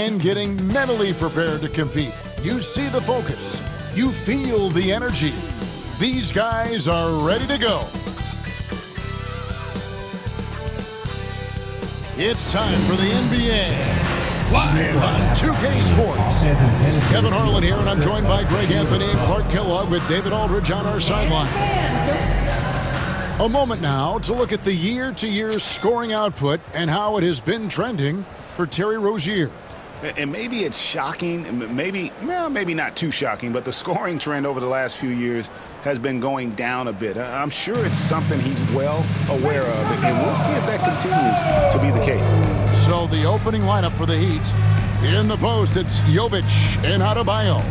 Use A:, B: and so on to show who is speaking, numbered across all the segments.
A: and getting mentally prepared to compete. You see the focus. You feel the energy. These guys are ready to go. It's time for the NBA. Live on 2K Sports. Kevin Harlan here, and I'm joined by Greg Anthony and Clark Kellogg with David Aldridge on our sideline. A moment now to look at the year-to-year scoring output and how it has been trending for Terry Rozier.
B: And maybe it's shocking, maybe not too shocking, but the scoring trend over the last few years has been going down a bit. I'm sure it's something he's well aware of, and we'll see if that continues to be the case.
A: So the opening lineup for the Heat. In the post, it's Jovic and Adebayo.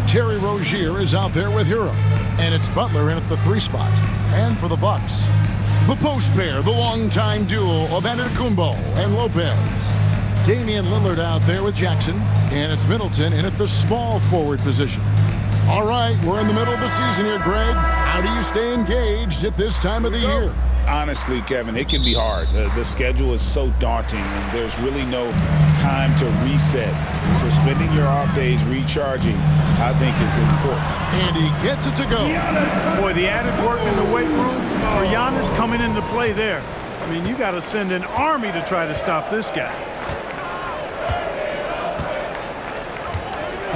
A: Terry Rozier is out there with Hero. And it's Butler in at the 3 spot. And for the Bucks, the post pair, the longtime duo of Antetokounmpo and Lopez. Damian Lillard out there with Jackson, and it's Middleton in at the small forward position. All right, we're in the middle of the season here, Greg. How do you stay engaged at this time of the year?
B: Honestly, Kevin, it can be hard. The schedule is so daunting, and there's really no time to reset. So spending your off days recharging, I think, is important.
A: And he gets it to go.
C: Boy, the added work in the weight room for Giannis coming into play there. I mean, you got to send an army to try to stop this guy.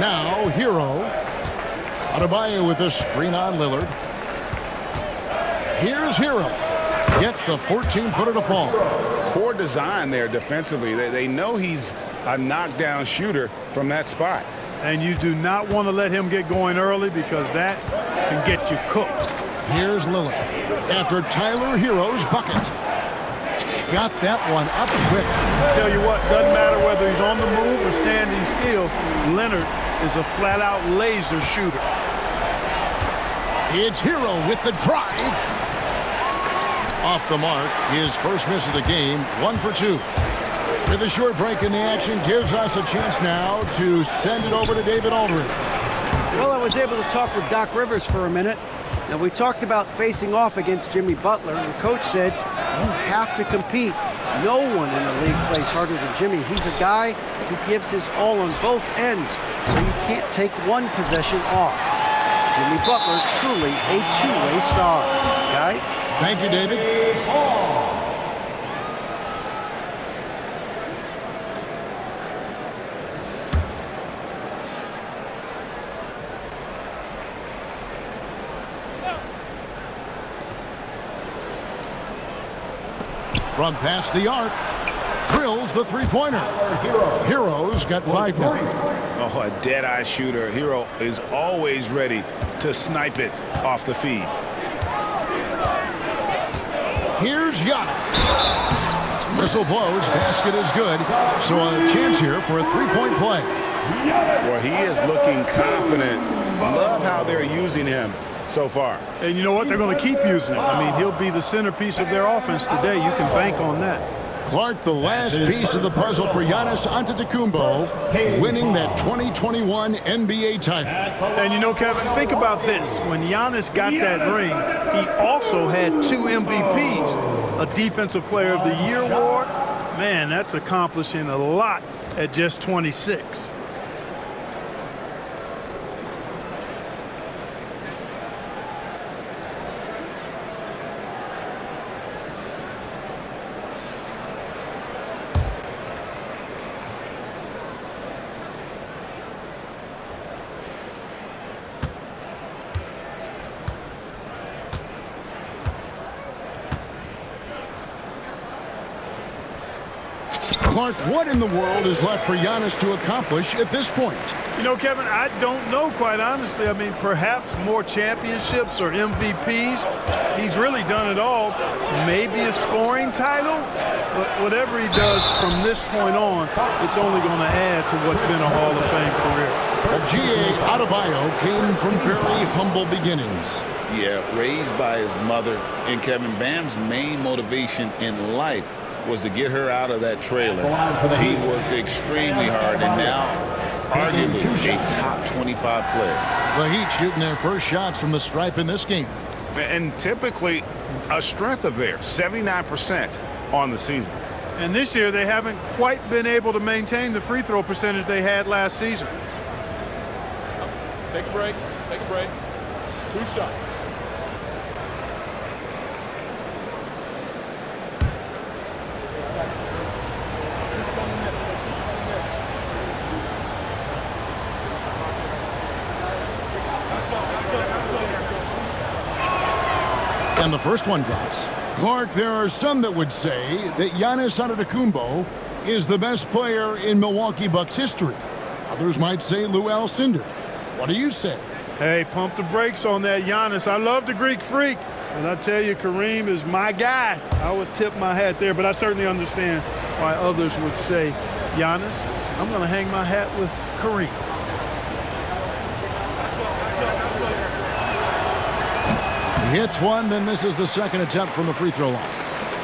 A: Now, Hero. Adebayo with a screen on Lillard. Here's Hero. Gets the 14-footer to fall.
B: Poor design there defensively. They know he's a knockdown shooter from that spot.
C: And you do not want to let him get going early because that can get you cooked.
A: Here's Lillard. After Tyler Hero's bucket. Got that one up quick.
C: Tell you what, doesn't matter whether he's on the move or standing still, Leonard is a flat-out laser shooter.
A: It's Hero with the drive. Off the mark, his first miss of the game, 1 for 2. With a short break in the action, gives us a chance now to send it over to David Aldridge.
D: Well, I was able to talk with Doc Rivers for a minute. Now, we talked about facing off against Jimmy Butler, and Coach said, you have to compete. No one in the league plays harder than Jimmy. He's a guy who gives his all on both ends, so you can't take one possession off. Jimmy Butler, truly a two-way star. Guys?
A: Thank you, David. From past the arc, drills the three-pointer. Hero's got 5 now.
B: Oh, a dead-eye shooter. Hero is always ready to snipe it off the feed.
A: Here's Giannis. Whistle blows, basket is good. So a chance here for a 3-point play.
B: Well, he is looking confident. Love how they're using him so far.
C: And you know what? They're going to keep using him. I mean, he'll be the centerpiece of their offense today. You can bank on that.
A: Clark, the last piece of the puzzle for Giannis Antetokounmpo, winning that 2021 NBA title.
C: And you know, Kevin, think about this. When Giannis got that ring, he also had 2 MVPs, a Defensive Player of the Year award. Man, that's accomplishing a lot at just 26.
A: Clark, what in the world is left for Giannis to accomplish at this point?
C: You know, Kevin, I don't know, quite honestly. I mean, perhaps more championships or MVPs. He's really done it all. Maybe a scoring title. But whatever he does from this point on, it's only going to add to what's been a Hall of Fame career.
A: Well, G.A. Adebayo came from very humble beginnings.
B: Yeah, raised by his mother. And Kevin, Bam's main motivation in life was to get her out of that trailer. He worked extremely hard, and now arguably a top 25 player.
A: The Heat shooting their first shots from the stripe in this game.
B: And typically a strength of theirs, 79% on the season.
C: And this year, they haven't quite been able to maintain the free throw percentage they had last season.
E: Take a break. Take a break. 2 shots.
A: And the first one drops. Clark, there are some that would say that Giannis Antetokounmpo is the best player in Milwaukee Bucks history. Others might say Lou Alcindor. What do you say?
C: Hey, pump the brakes on that Giannis. I love the Greek Freak. And I tell you, Kareem is my guy. I would tip my hat there, but I certainly understand why others would say Giannis. I'm going to hang my hat with Kareem.
A: He hits one, then misses the second attempt from the free throw line.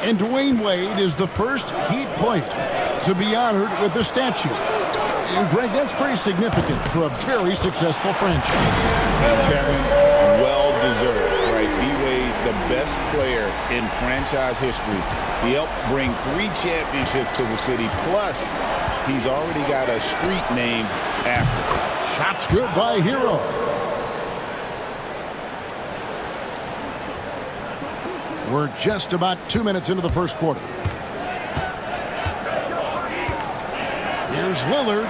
A: And Dwayne Wade is the first Heat player to be honored with a statue. And Greg, that's pretty significant for a very successful franchise.
B: And Kevin, well deserved, right? D-Wade, the best player in franchise history. He helped bring 3 championships to the city. Plus, he's already got a street named after him.
A: Shots good by Hero. We're just about 2 minutes into the first quarter. Here's Lillard.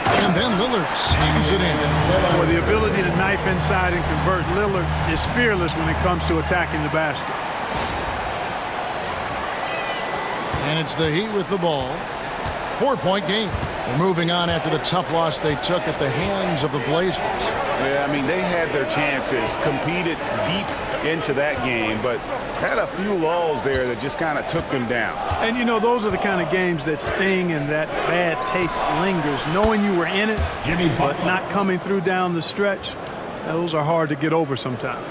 A: And then Lillard slams it in.
C: For the ability to knife inside and convert, Lillard is fearless when it comes to attacking the basket.
A: And it's the Heat with the ball. 4-point game. They're moving on after the tough loss they took at the hands of the Blazers.
B: Yeah, I mean, they had their chances, competed deep into that game, but had a few lulls there that just kind of took them down.
C: And, you know, those are the kind of games that sting and that bad taste lingers. Knowing you were in it, but not coming through down the stretch, those are hard to get over sometimes.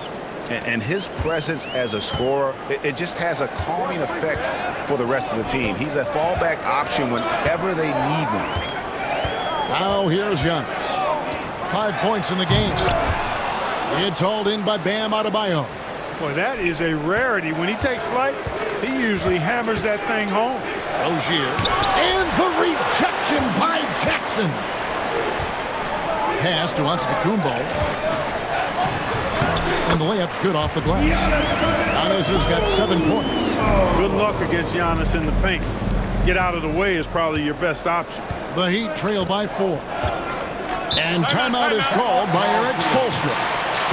B: And his presence as a scorer, it just has a calming effect for the rest of the team. He's a fallback option whenever they need one.
A: Now here's Giannis. 5 points in the game. It's hauled in by Bam Adebayo.
C: Boy, that is a rarity. When he takes flight, he usually hammers that thing home.
A: Rozier. And the rejection by Jackson. Pass to Antetokounmpo. And the layup's good off the glass. Giannis has got 7 points.
C: Good luck against Giannis in the paint. Get out of the way is probably your best option.
A: The Heat trail by 4. And timeout is called by Eric Spoelstra.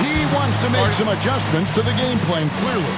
A: He wants to make some adjustments to the game plan, clearly.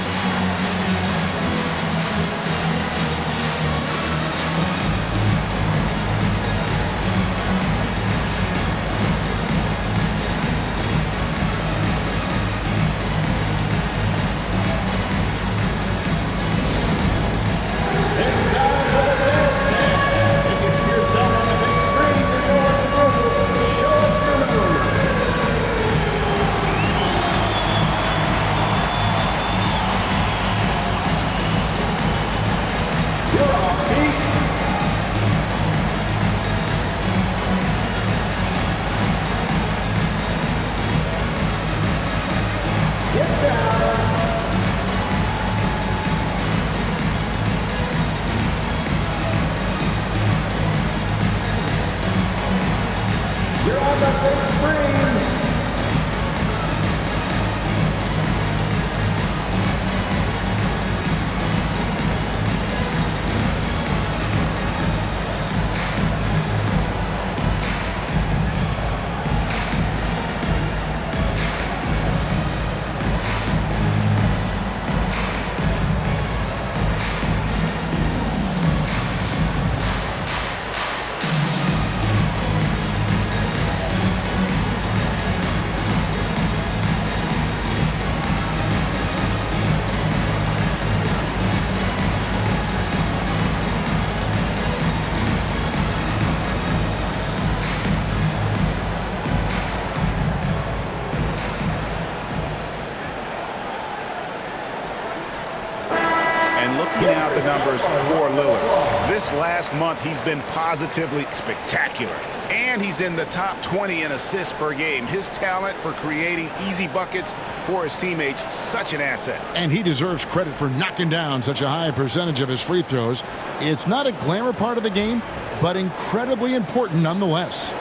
B: Looking at the numbers for Lillard, this last month he's been positively spectacular. And he's in the top 20 in assists per game. His talent for creating easy buckets for his teammates, such an asset.
A: And he deserves credit for knocking down such a high percentage of his free throws. It's not a glamour part of the game, but incredibly important nonetheless.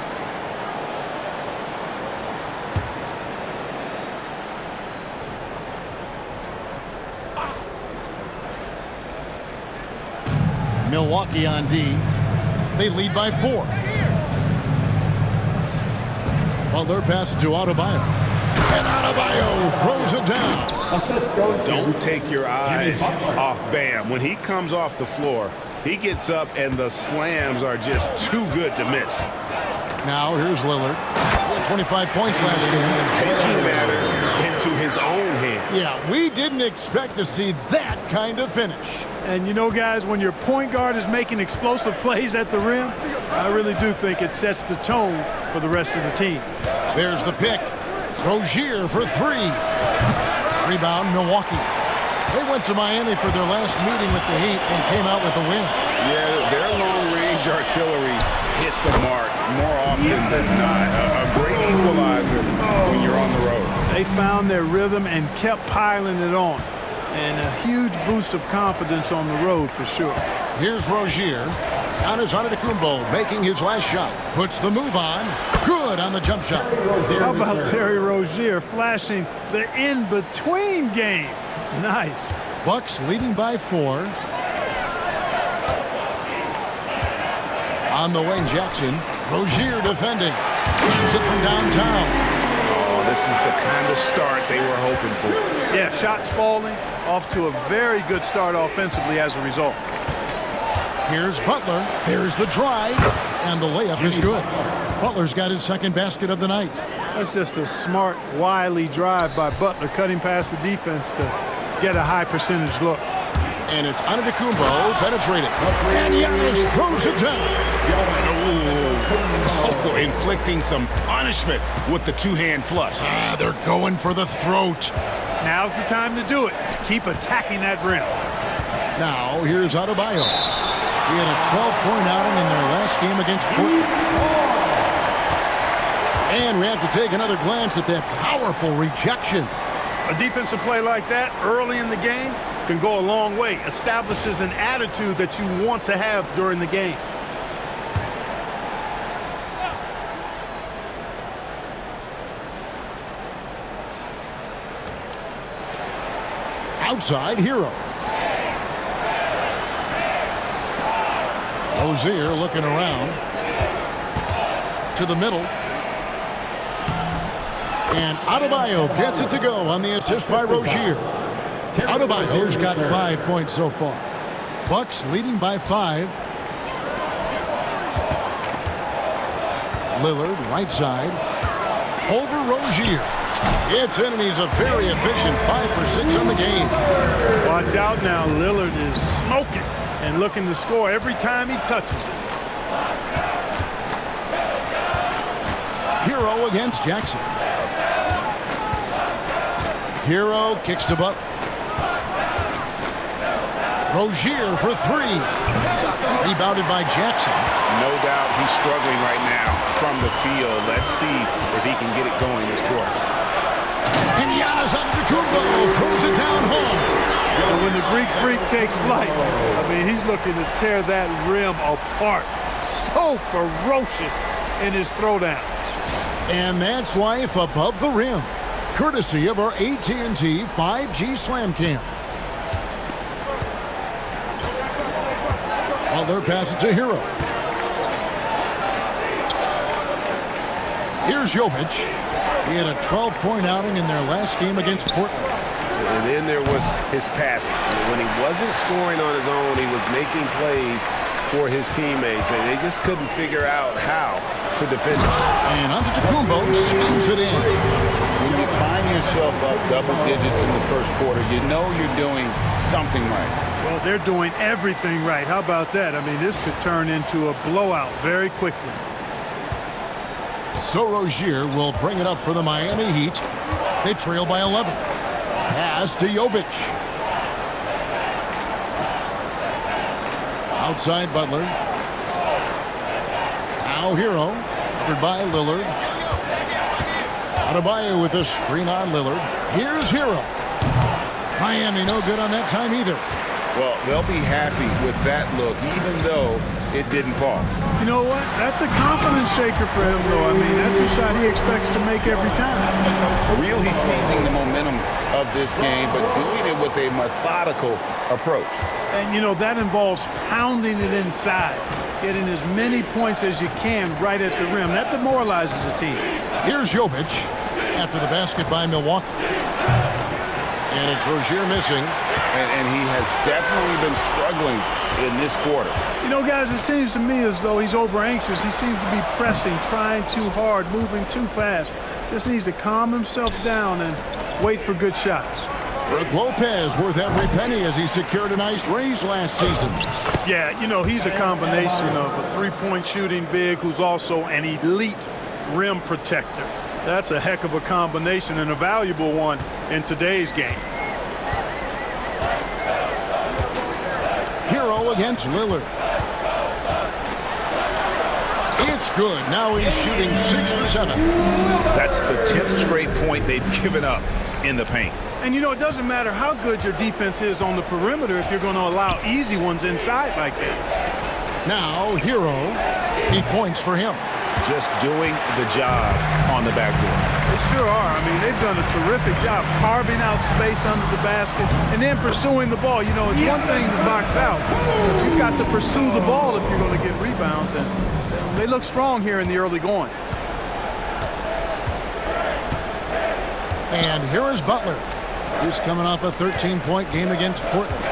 A: Milwaukee on D. They lead by 4. Butler passes to Adebayo. And Adebayo throws it down.
B: Don't take your eyes off Bam. When he comes off the floor, he gets up and the slams are just too good to miss.
A: Now here's Lillard. 25 points last game.
B: Taking matters into his own hands.
A: Yeah, we didn't expect to see that kind of finish.
C: And you know, guys, when your point guard is making explosive plays at the rim, I really do think it sets the tone for the rest of the team.
A: There's the pick. Rozier for 3. Rebound, Milwaukee. They went to Miami for their last meeting with the Heat and came out with a win.
B: Yeah, their long-range artillery hits the mark more often than not. A great equalizer when you're on the road.
C: They found their rhythm and kept piling it on. And a huge boost of confidence on the road for sure.
A: Here's Rozier. Giannis Antetokounmpo making his last shot. Puts the move on. Good on the jump shot.
C: How about Terry Rozier flashing the in-between game? Nice.
A: Bucks leading by 4. On the wing, Jackson. Rozier defending. Gets it from downtown.
B: Oh, this is the kind of start they were hoping for.
C: Yeah, shots falling. Off to a very good start offensively as a result.
A: Here's Butler. There's the drive. And the layup is good. Butler's got his second basket of the night.
C: That's just a smart, wily drive by Butler, cutting past the defense to get a high percentage look.
A: And it's Antetokounmpo penetrating. And Giannis throws it down.
B: Oh, inflicting some punishment with the two-hand flush.
A: They're going for the throat.
C: Now's the time to do it. Keep attacking that rim.
A: Now, here's Adebayo. He had a 12-point outing in their last game against Portland. And we have to take another glance at that powerful rejection.
C: A defensive play like that early in the game can go a long way. Establishes an attitude that you want to have during the game.
A: Outside, Hero. Rozier looking around. To the middle. And Adebayo gets it to go on the assist by Rozier. Adebayo's got 5 points so far. Bucks leading by 5. Lillard, right side. Over Rozier. It's in, and he's a very efficient 5 for 6 on the game.
C: Watch out now. Lillard is smoking and looking to score every time he touches it.
A: Hero against Jackson. Hero kicks to Butler. Rozier for 3. Rebounded by Jackson.
B: No doubt he's struggling right now from the field. Let's see if he can get it going this quarter.
A: And Giannis Antetokounmpo throws it down home.
C: And when the Greek Freak takes flight, I mean, he's looking to tear that rim apart. So ferocious in his throwdowns.
A: And that's life above the rim, courtesy of our AT&T 5G Slam Cam. Butler passes to Hero. Here's Jovic. He had a 12-point outing in their last game against Portland.
B: And then there was his passing. When he wasn't scoring on his own, he was making plays for his teammates, and they just couldn't figure out how to defend him.
A: And Antetokounmpo slams it in.
B: When you find yourself up double digits in the first quarter, you know you're doing something right.
C: Well, they're doing everything right. How about that? I mean, this could turn into a blowout very quickly.
A: So Rozier will bring it up for the Miami Heat. They trail by 11. Pass to Jovic. Outside Butler. Now Hero. Covered by Lillard. Adebayo with a screen on Lillard. Here's Hero. Miami no good on that time either.
B: Well, they'll be happy with that look, even though it didn't fall.
C: You know what? That's a confidence shaker for him, though. I mean, that's a shot he expects to make every time.
B: Really seizing the momentum of this game, but doing it with a methodical approach.
C: And, you know, that involves pounding it inside, getting as many points as you can right at the rim. That demoralizes a team.
A: Here's Jovic after the basket by Milwaukee. And it's Rozier missing.
B: And he has definitely been struggling in this quarter.
C: You know, guys, it seems to me as though he's over-anxious. He seems to be pressing, trying too hard, moving too fast. Just needs to calm himself down and wait for good shots.
A: Brook Lopez worth every penny as he secured a nice raise last season.
C: Yeah, you know, he's a combination of a three-point shooting big who's also an elite rim protector. That's a heck of a combination and a valuable one in today's game.
A: Hero against Lillard. It's good. Now he's shooting 6 for 7.
B: That's the 10th straight point they've given up in the paint.
C: And, you know, it doesn't matter how good your defense is on the perimeter if you're going to allow easy ones inside like that.
A: Now, Hero, 8 points for him.
B: Just doing the job on the backboard.
C: They sure are. I mean, they've done a terrific job carving out space under the basket and then pursuing the ball. You know, it's one thing to box out, but you've got to pursue the ball if you're going to get rebounds. And they look strong here in the early going.
A: And here is Butler. He's coming off a 13-point game against Portland.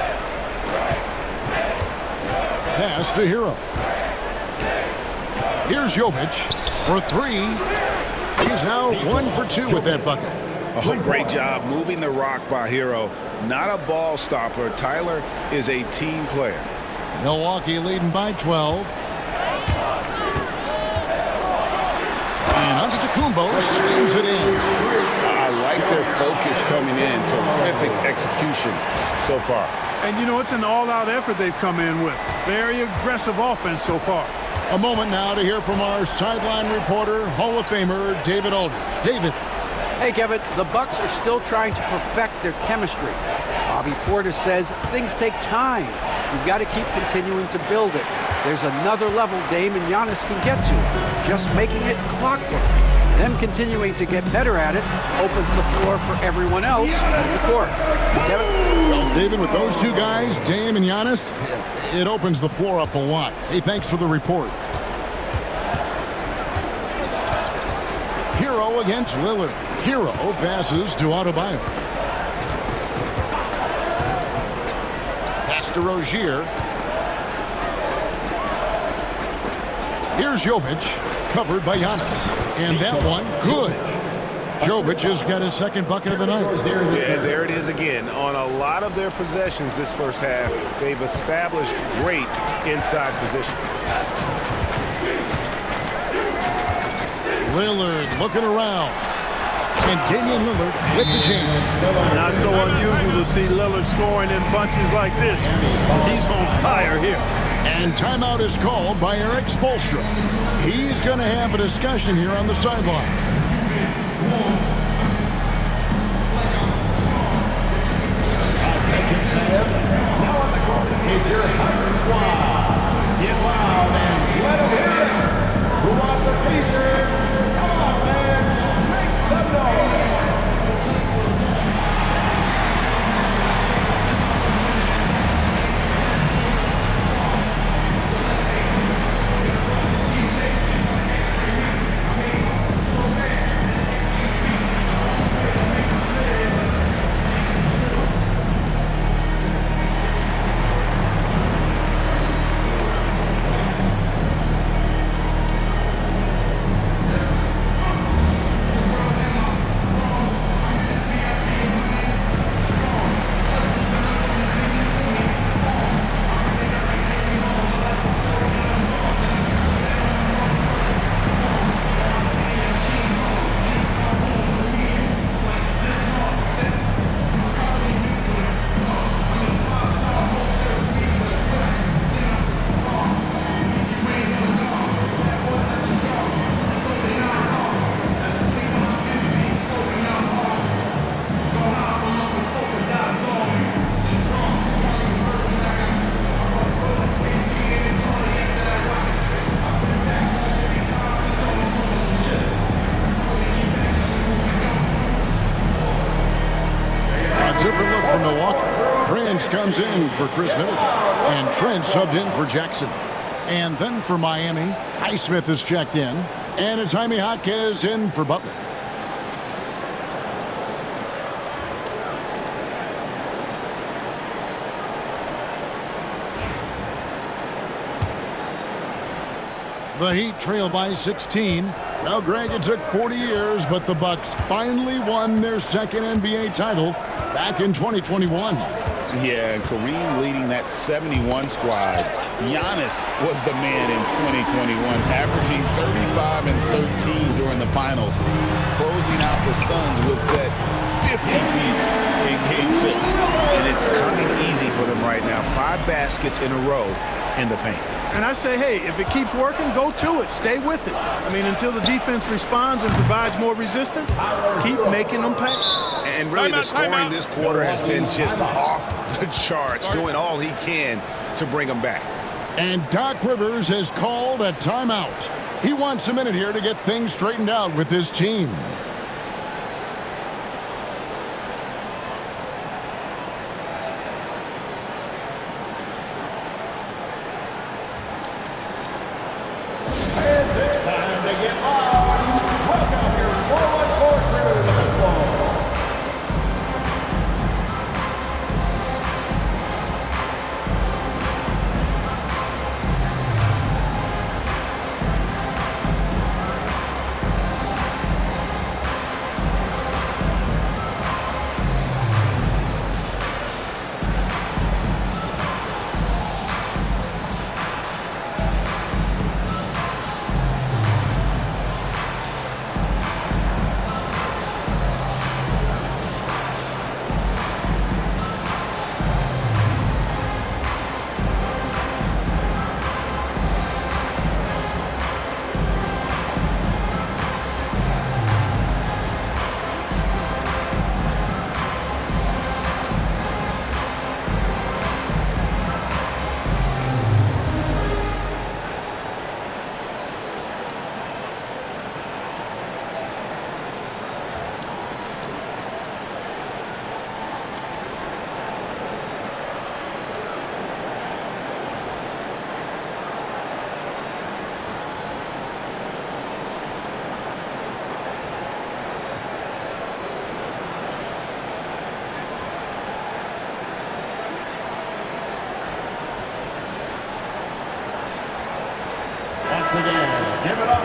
A: Pass to Hero. Here's Jovic for 3. He's now 1 for 2 with that bucket.
B: Oh, great job moving the rock by Hero. Not a ball stopper. Tyler is a team player.
A: Milwaukee leading by 12. And Antetokounmpo slams it in.
B: I like their focus coming in. Terrific execution so far.
C: And, you know, it's an all-out effort they've come in with. Very aggressive offense so far.
A: A moment now to hear from our sideline reporter, Hall of Famer David Aldridge. David.
D: Hey, Kevin, the Bucks are still trying to perfect their chemistry. Bobby Portis says things take time. You've got to keep continuing to build it. There's another level Dame and Giannis can get to. Just making it clockwork. Them continuing to get better at it opens the floor for everyone else on the court. Kevin?
A: Well, David, with those two guys, Dame and Giannis, it opens the floor up a lot. Hey, thanks for the report. Hero against Lillard. Hero passes to Adebayo. Pass to Rozier. Here's Jovic, covered by Giannis. And that one, good. Jovic has got his second bucket of the night.
B: Yeah, there it is again. On a lot of their possessions this first half, they've established great inside position.
A: Lillard looking around. And Damian Lillard with the jam.
C: Not so unusual to see Lillard scoring in bunches like this. He's on fire here.
A: And timeout is called by Eric Spoelstra. He's going to have a discussion here on the sideline.
F: Now on the court is your Hunter squad. Get loud and let them hear it. Who wants a t-shirt? Come on, fans. Make some noise.
A: Simmons comes in for Chris Middleton. And Trent subbed in for Jackson. And then for Miami, Highsmith is checked in. And it's Jaime Jaquez in for Butler. The Heat trail by 16. Well, Greg, it took 40 years, but the Bucks finally won their second NBA title back in 2021.
B: Yeah, and Kareem leading that 71 squad. Giannis was the man in 2021, averaging 35 and 13 during the finals, closing out the Suns with that 50-piece in Game 6.
C: And it's coming easy for them right now. 5 baskets in a row in the paint. And I say, hey, if it keeps working, go to it. Stay with it. I mean, until the defense responds and provides more resistance, keep making them pay.
B: And really, the scoring this quarter has been just off the charts, doing all he can to bring them back.
A: And Doc Rivers has called a timeout. He wants a minute here to get things straightened out with his team.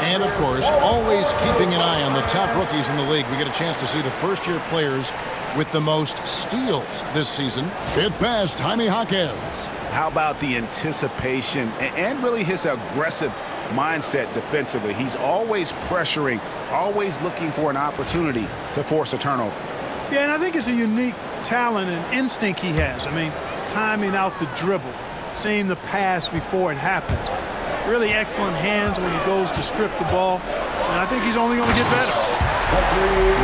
A: And, of course, always keeping an eye on the top rookies in the league. We get a chance to see the first-year players with the most steals this season. Fifth best, Jaime Jaquez.
B: How about the anticipation and really his aggressive mindset defensively? He's always pressuring, always looking for an opportunity to force a turnover.
C: Yeah, and I think it's a unique talent and instinct he has. I mean, timing out the dribble, seeing the pass before it happens. Really excellent hands when he goes to strip the ball, and I think he's only going to get better.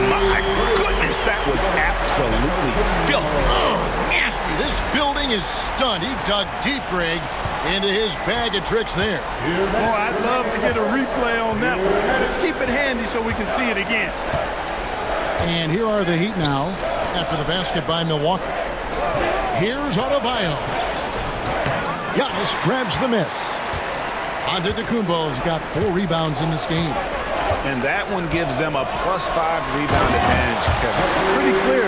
B: My goodness, that was absolutely filthy.
A: Oh, nasty. This building is stunned. He dug deep, Greg, into his bag of tricks there.
C: Boy, I'd love to get a replay on that one. Let's keep it handy so we can see it again.
A: And here are the Heat now after the basket by Milwaukee. Here's Adebayo. Giannis grabs the miss. Antetokounmpo's got 4 rebounds in this game.
B: And that one gives them a +5 rebound advantage, Kevin.
C: Pretty clear.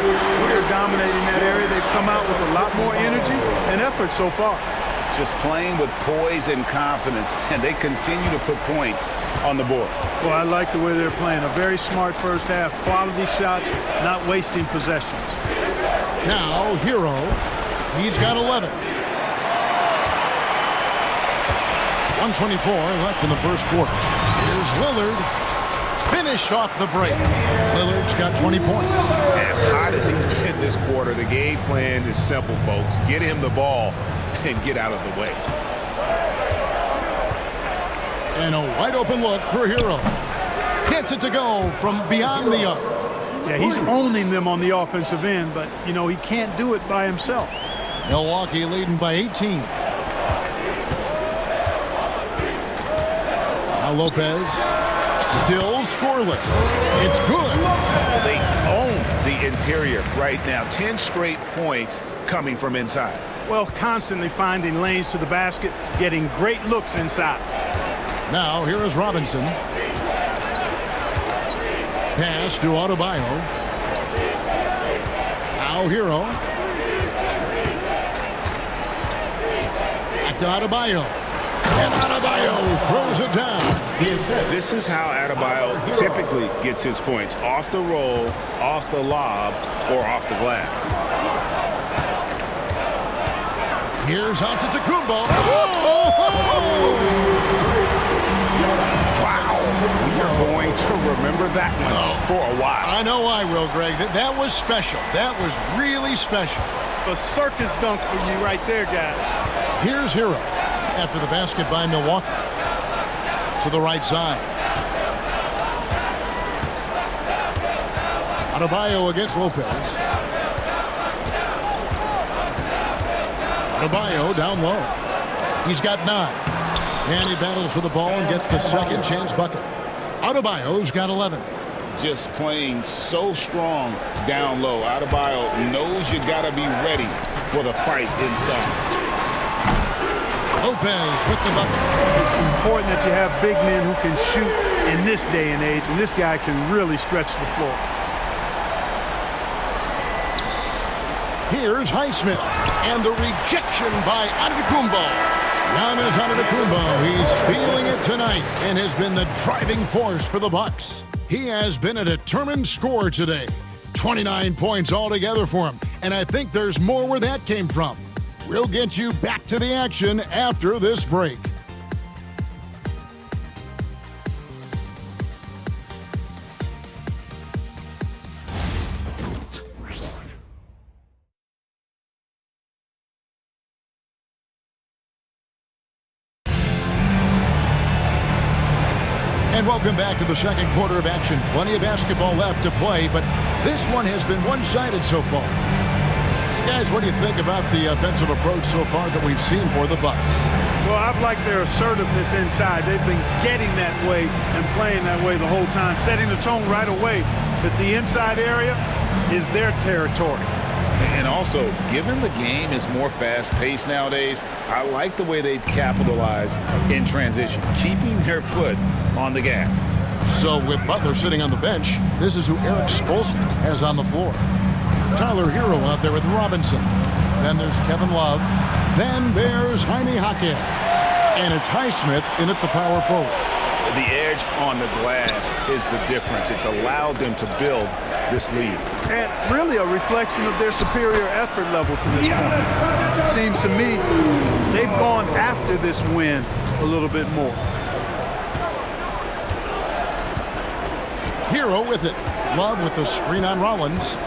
C: They're dominating that area. They've come out with a lot more energy and effort so far.
B: Just playing with poise and confidence, and they continue to put points on the board.
C: Well, I like the way they're playing. A very smart first half. Quality shots, not wasting possessions.
A: Now, Hero. He's got 11. 1:24 left in the first quarter. Here's Lillard. Finish off the break. Lillard's got 20 points.
B: As hot as he's been this quarter, the game plan is simple, folks. Get him the ball and get out of the way.
A: And a wide open look for Hero. Gets it to go from beyond the arc.
C: Yeah, he's owning them on the offensive end, but, you know, he can't do it by himself.
A: Milwaukee leading by 18. Now Lopez, still scoreless. It's good.
B: They own the interior right now. 10 straight points coming from inside?
C: Well, constantly finding lanes to the basket, getting great looks inside.
A: Now, here is Robinson. Pass to Adebayo. Now, Hero. Back to Adebayo. And Adebayo throws it down.
B: This is how Adebayo typically gets his points. Off the roll, off the lob, or off the glass.
A: Here's Antetokounmpo.
B: Wow. We are going to remember that one for a while.
A: I know I will, Greg. That was special. That was really special.
C: A circus dunk for you right there, guys.
A: Here's Hero after the basket by Milwaukee. To the right side. Adebayo against Lopez. Adebayo down low. He's got 9. And he battles for the ball and gets the second chance bucket. Adebayo's got 11.
B: Just playing so strong down low. Adebayo knows you got to be ready for the fight inside.
A: Lopez with the bucket.
C: It's important that you have big men who can shoot in this day and age, and this guy can really stretch the floor.
A: Here's Highsmith, and the rejection by Antetokounmpo. Giannis Antetokounmpo, he's feeling it tonight and has been the driving force for the Bucks. He has been a determined scorer today. 29 points altogether for him, and I think there's more where that came from. We'll get you back to the action after this break. And welcome back to the second quarter of action. Plenty of basketball left to play, but this one has been one-sided so far. Guys, what do you think about the offensive approach so far that we've seen for the Bucks?
C: Well, I've liked their assertiveness inside. They've been getting that way and playing that way the whole time, setting the tone right away that the inside area is their territory.
B: And also, given the game is more fast-paced nowadays, I like the way they've capitalized in transition, keeping their foot on the gas.
A: So with Butler sitting on the bench, this is who Eric Spoelstra has on the floor. Tyler Hero out there with Robinson. Then there's Kevin Love. Then there's Jaime Jaquez. And it's Highsmith in at the power forward.
B: The edge on the glass is the difference. It's allowed them to build this lead.
C: And really a reflection of their superior effort level to this point. It seems to me they've gone after this win a little bit more.
A: Hero with it. Love with the screen on Rollins.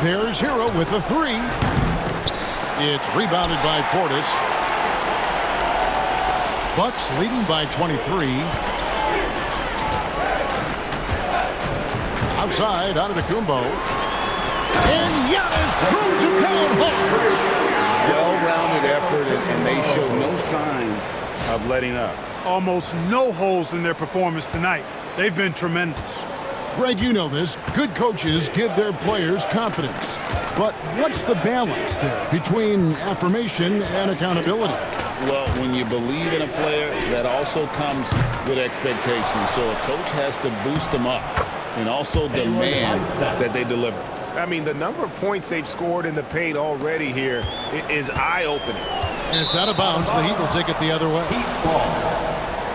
A: There's Hero with the 3. It's rebounded by Portis. Bucks leading by 23. Outside, Antetokounmpo. And Giannis throws it down hard.
B: Well-rounded effort, and they show no signs of letting up.
C: Almost no holes in their performance tonight. They've been tremendous.
A: Greg, you know this. Good coaches give their players confidence. But what's the balance there between affirmation and accountability?
B: Well, when you believe in a player, that also comes with expectations. So a coach has to boost them up and also demand that they deliver.
G: I mean, the number of points they've scored in the paint already here is eye-opening.
A: And it's out of bounds. The Heat will take it the other way.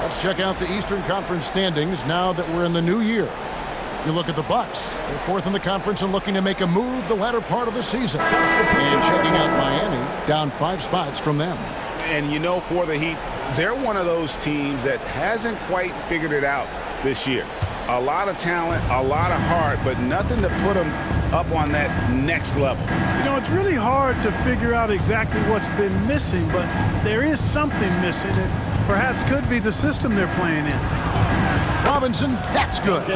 A: Let's check out the Eastern Conference standings now that we're in the new year. You look at the Bucks. They're 4th in the conference and looking to make a move the latter part of the season. And checking out Miami, down 5 spots from them.
B: And you know, for the Heat, they're one of those teams that hasn't quite figured it out this year. A lot of talent, a lot of heart, but nothing to put them up on that next level.
C: You know, it's really hard to figure out exactly what's been missing, but there is something missing that perhaps could be the system they're playing in.
A: Robinson, that's good.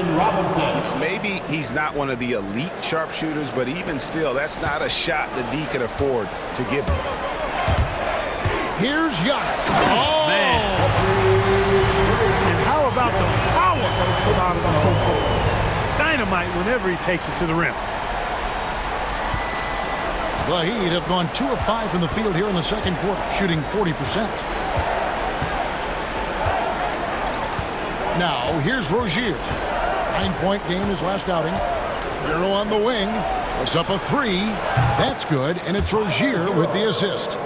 B: Maybe he's not one of the elite sharpshooters, but even still, that's not a shot that D could afford to give him.
A: Here's Giannis. Oh,
C: man. And how about the power of Antetokounmpo? Dynamite whenever he takes it to the rim.
A: The Heat have gone 2 of 5 from the field here in the second quarter, shooting 40%. Now, here's Rozier. 9-point game his last outing. Hero on the wing. Puts up a 3. That's good, and it's Rozier with the assist.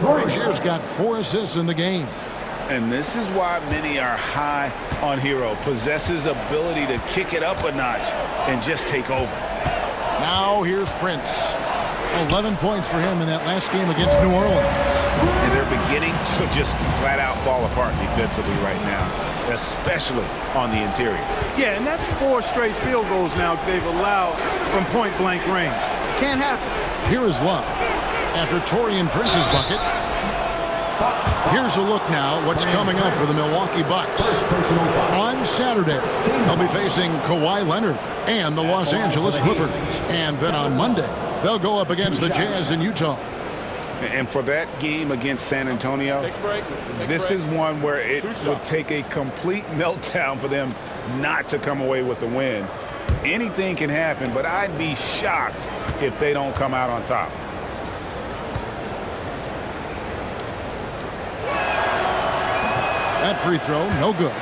A: Rozier's got 4 assists in the game.
B: And this is why many are high on Hero. Possesses ability to kick it up a notch and just take over.
A: Now here's Prince. 11 points for him in that last game against New Orleans.
B: And they're beginning to just flat out fall apart defensively right now, especially on the interior.
C: Yeah, and that's 4 straight field goals now they've allowed from point-blank range. Can't happen.
A: Here is Love. After Taurean Prince's bucket, here's a look now what's coming up for the Milwaukee Bucks. On Saturday, they'll be facing Kawhi Leonard and the Los Angeles Clippers. And then on Monday, they'll go up against the Jazz in Utah.
B: And for that game against San Antonio, this is one where it would take a complete meltdown for them not to come away with the win. Anything can happen, but I'd be shocked if they don't come out on top.
A: That free throw, no good.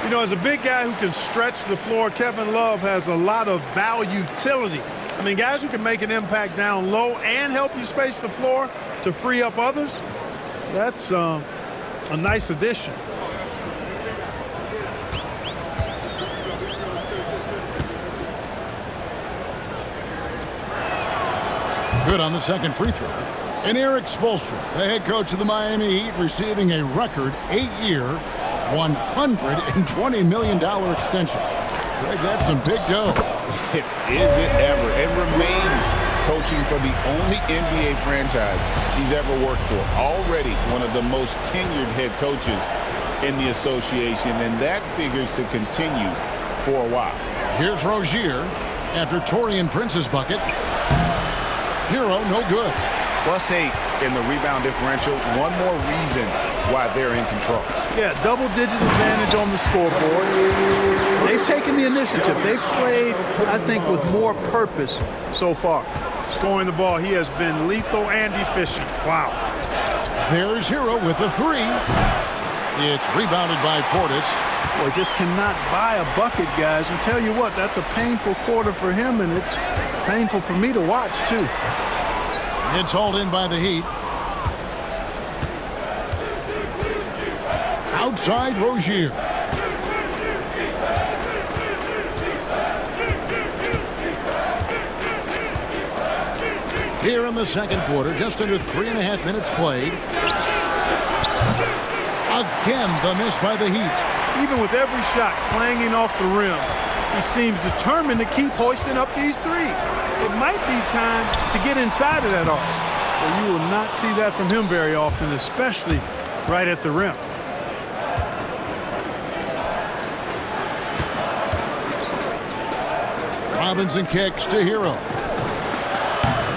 C: You know, as a big guy who can stretch the floor, Kevin Love has a lot of valuability. I mean, guys who can make an impact down low and help you space the floor to free up others, that's a nice addition.
A: Good on the second free throw. And Eric Spoelstra, the head coach of the Miami Heat, receiving a record 8-year, $120 million extension. Greg, that's some big dough.
B: Is it ever? It remains coaching for the only NBA franchise he's ever worked for. Already one of the most tenured head coaches in the association, and that figures to continue for a while.
A: Here's Rozier after Taurean Prince's bucket. Hero, no good.
B: +8 in the rebound differential. One more reason why they're in control.
C: Yeah, double-digit advantage on the scoreboard. They've taken the initiative. They've played, I think, with more purpose so far. Scoring the ball, he has been lethal and efficient. Wow.
A: There's Hero with the 3. It's rebounded by Portis.
C: Boy, just cannot buy a bucket, guys. And tell you what, that's a painful quarter for him, and it's painful for me to watch, too.
A: It's hauled in by the Heat. Outside Rozier. Here in the second quarter, just under 3.5 minutes played. Again, the miss by the Heat.
C: Even with every shot clanging off the rim, he seems determined to keep hoisting up these 3. It might be time to get inside of that arc. But you will not see that from him very often, especially right at the rim.
A: Robinson kicks to Hero.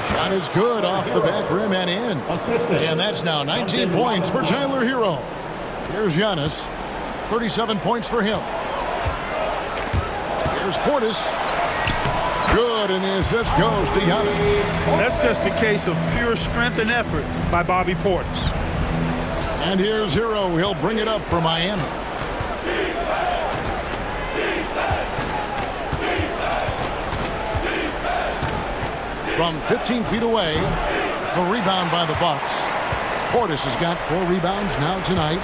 A: Shot is good off the back rim and in. And that's now 19 points for Tyler Hero. Here's Giannis. 37 points for him. Here's Portis. Good, and the assist goes to Giannis.
C: That's just a case of pure strength and effort by Bobby Portis.
A: And here's Hero. He'll bring it up for Miami. From 15 feet away, the rebound by the Bucks. Portis has got 4 rebounds now tonight.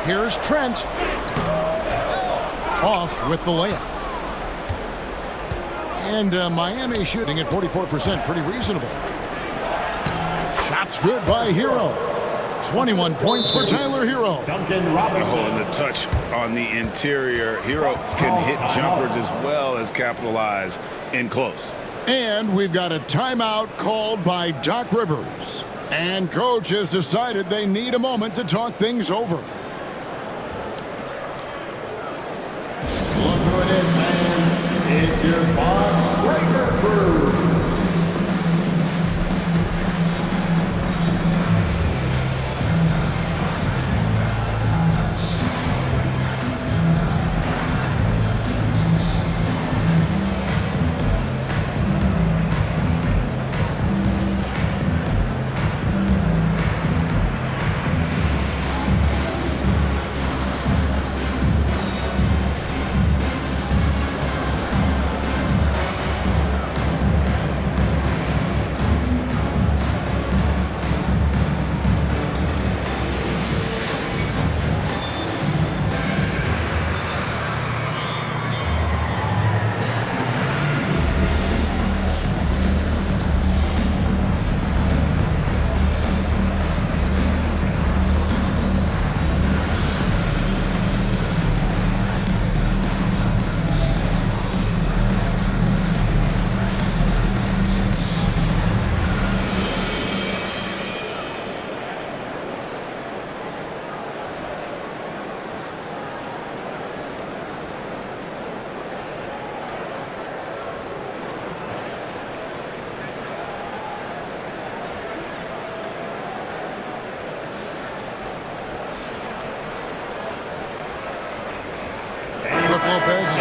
A: Here's Trent. Off with the layup. And Miami shooting at 44%, pretty reasonable. Shots good by Hero. 21 points for Tyler Hero.
B: And the touch on the interior. Hero can hit jumpers as well as capitalize in close.
A: And we've got a timeout called by Doc Rivers. And coach has decided they need a moment to talk things over.
F: Look who it is, man. It's your Box Breaker crew.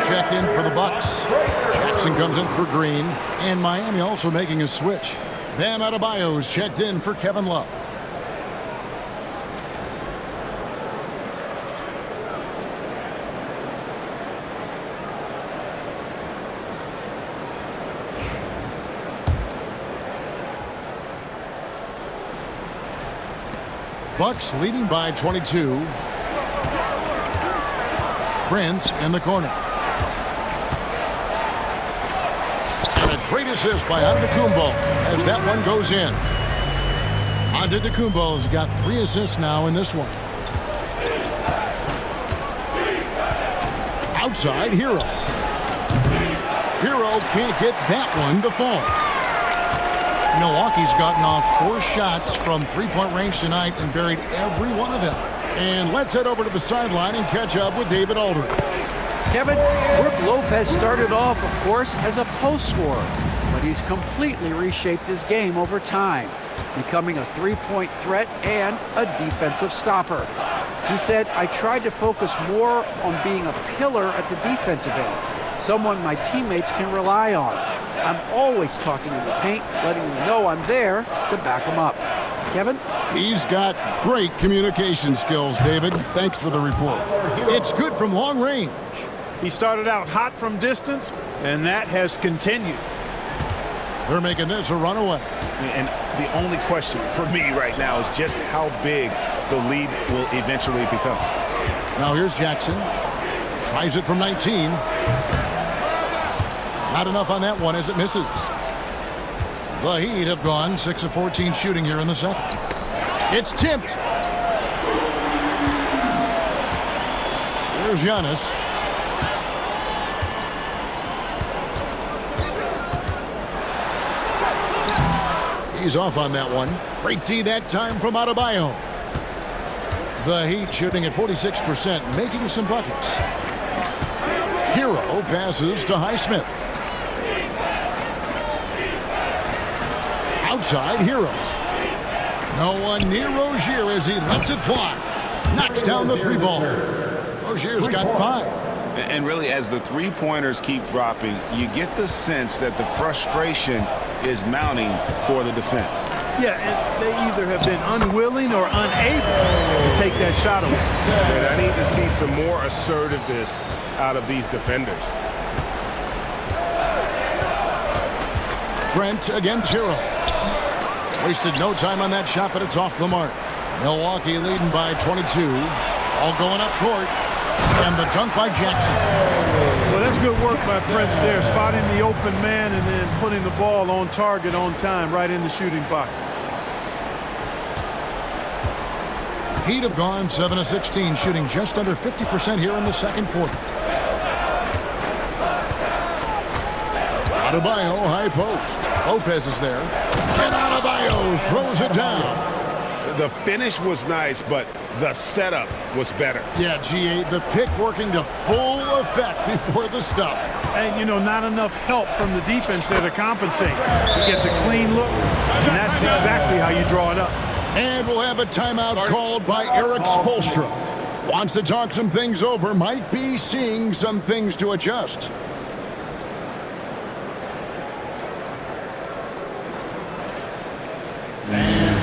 A: checked in for the Bucks. Jackson comes in for Green. And Miami also making a switch. Bam Adebayo's checked in for Kevin Love. Bucks leading by 22. Prince in the corner. And a great assist by Antetokounmpo as that one goes in. Antetokounmpo's got 3 assists now in this one. Outside, Hero. Hero can't get that one to fall. Milwaukee's gotten off 4 shots from three-point range tonight and buried every one of them. And let's head over to the sideline and catch up with David Aldridge.
D: Kevin, Brook Lopez started off, of course, as a post scorer, but he's completely reshaped his game over time, becoming a three-point threat and a defensive stopper. He said, "I tried to focus more on being a pillar at the defensive end, someone my teammates can rely on. I'm always talking in the paint, letting them know I'm there to back them up." Kevin?
A: He's got great communication skills, David. Thanks for the report. It's good from long range.
C: He started out hot from distance, and that has continued.
A: They're making this a runaway.
G: And the only question for me right now is just how big the lead will eventually become.
A: Now here's Jackson. Tries it from 19. Not enough on that one as it misses. The Heat have gone 6 of 14 shooting here in the second. It's tipped. There's Giannis. He's off on that one. Great D that time from Adebayo. The Heat shooting at 46%, making some buckets. Hero passes to Highsmith. Outside, Hero. No one near Rozier as he lets it fly. Knocks down the 3-ball. Rozier's got 5.
G: And really, as the three-pointers keep dropping, you get the sense that the frustration is mounting for the defense.
C: Yeah, and they either have been unwilling or unable to take that shot away.
G: And I need to see some more assertiveness out of these defenders.
A: Trent against Hero. Wasted no time on that shot, but it's off the mark. Milwaukee leading by 22. All going up court. And the dunk by Jackson.
C: Well, that's good work by Prince there, spotting the open man and then putting the ball on target on time right in the shooting pocket.
A: Heat have gone 7 of 16, shooting just under 50% here in the second quarter. Adebayo, high post. Lopez is there. And Adebayo throws it down.
G: The finish was nice, but the setup was better.
A: Yeah, G8, the pick working to full effect before the stuff.
C: And, you know, not enough help from the defense there to compensate. He gets a clean look, and that's exactly how you draw it up.
A: And we'll have a timeout called by Eric Spoelstra. Wants to talk some things over, might be seeing some things to adjust.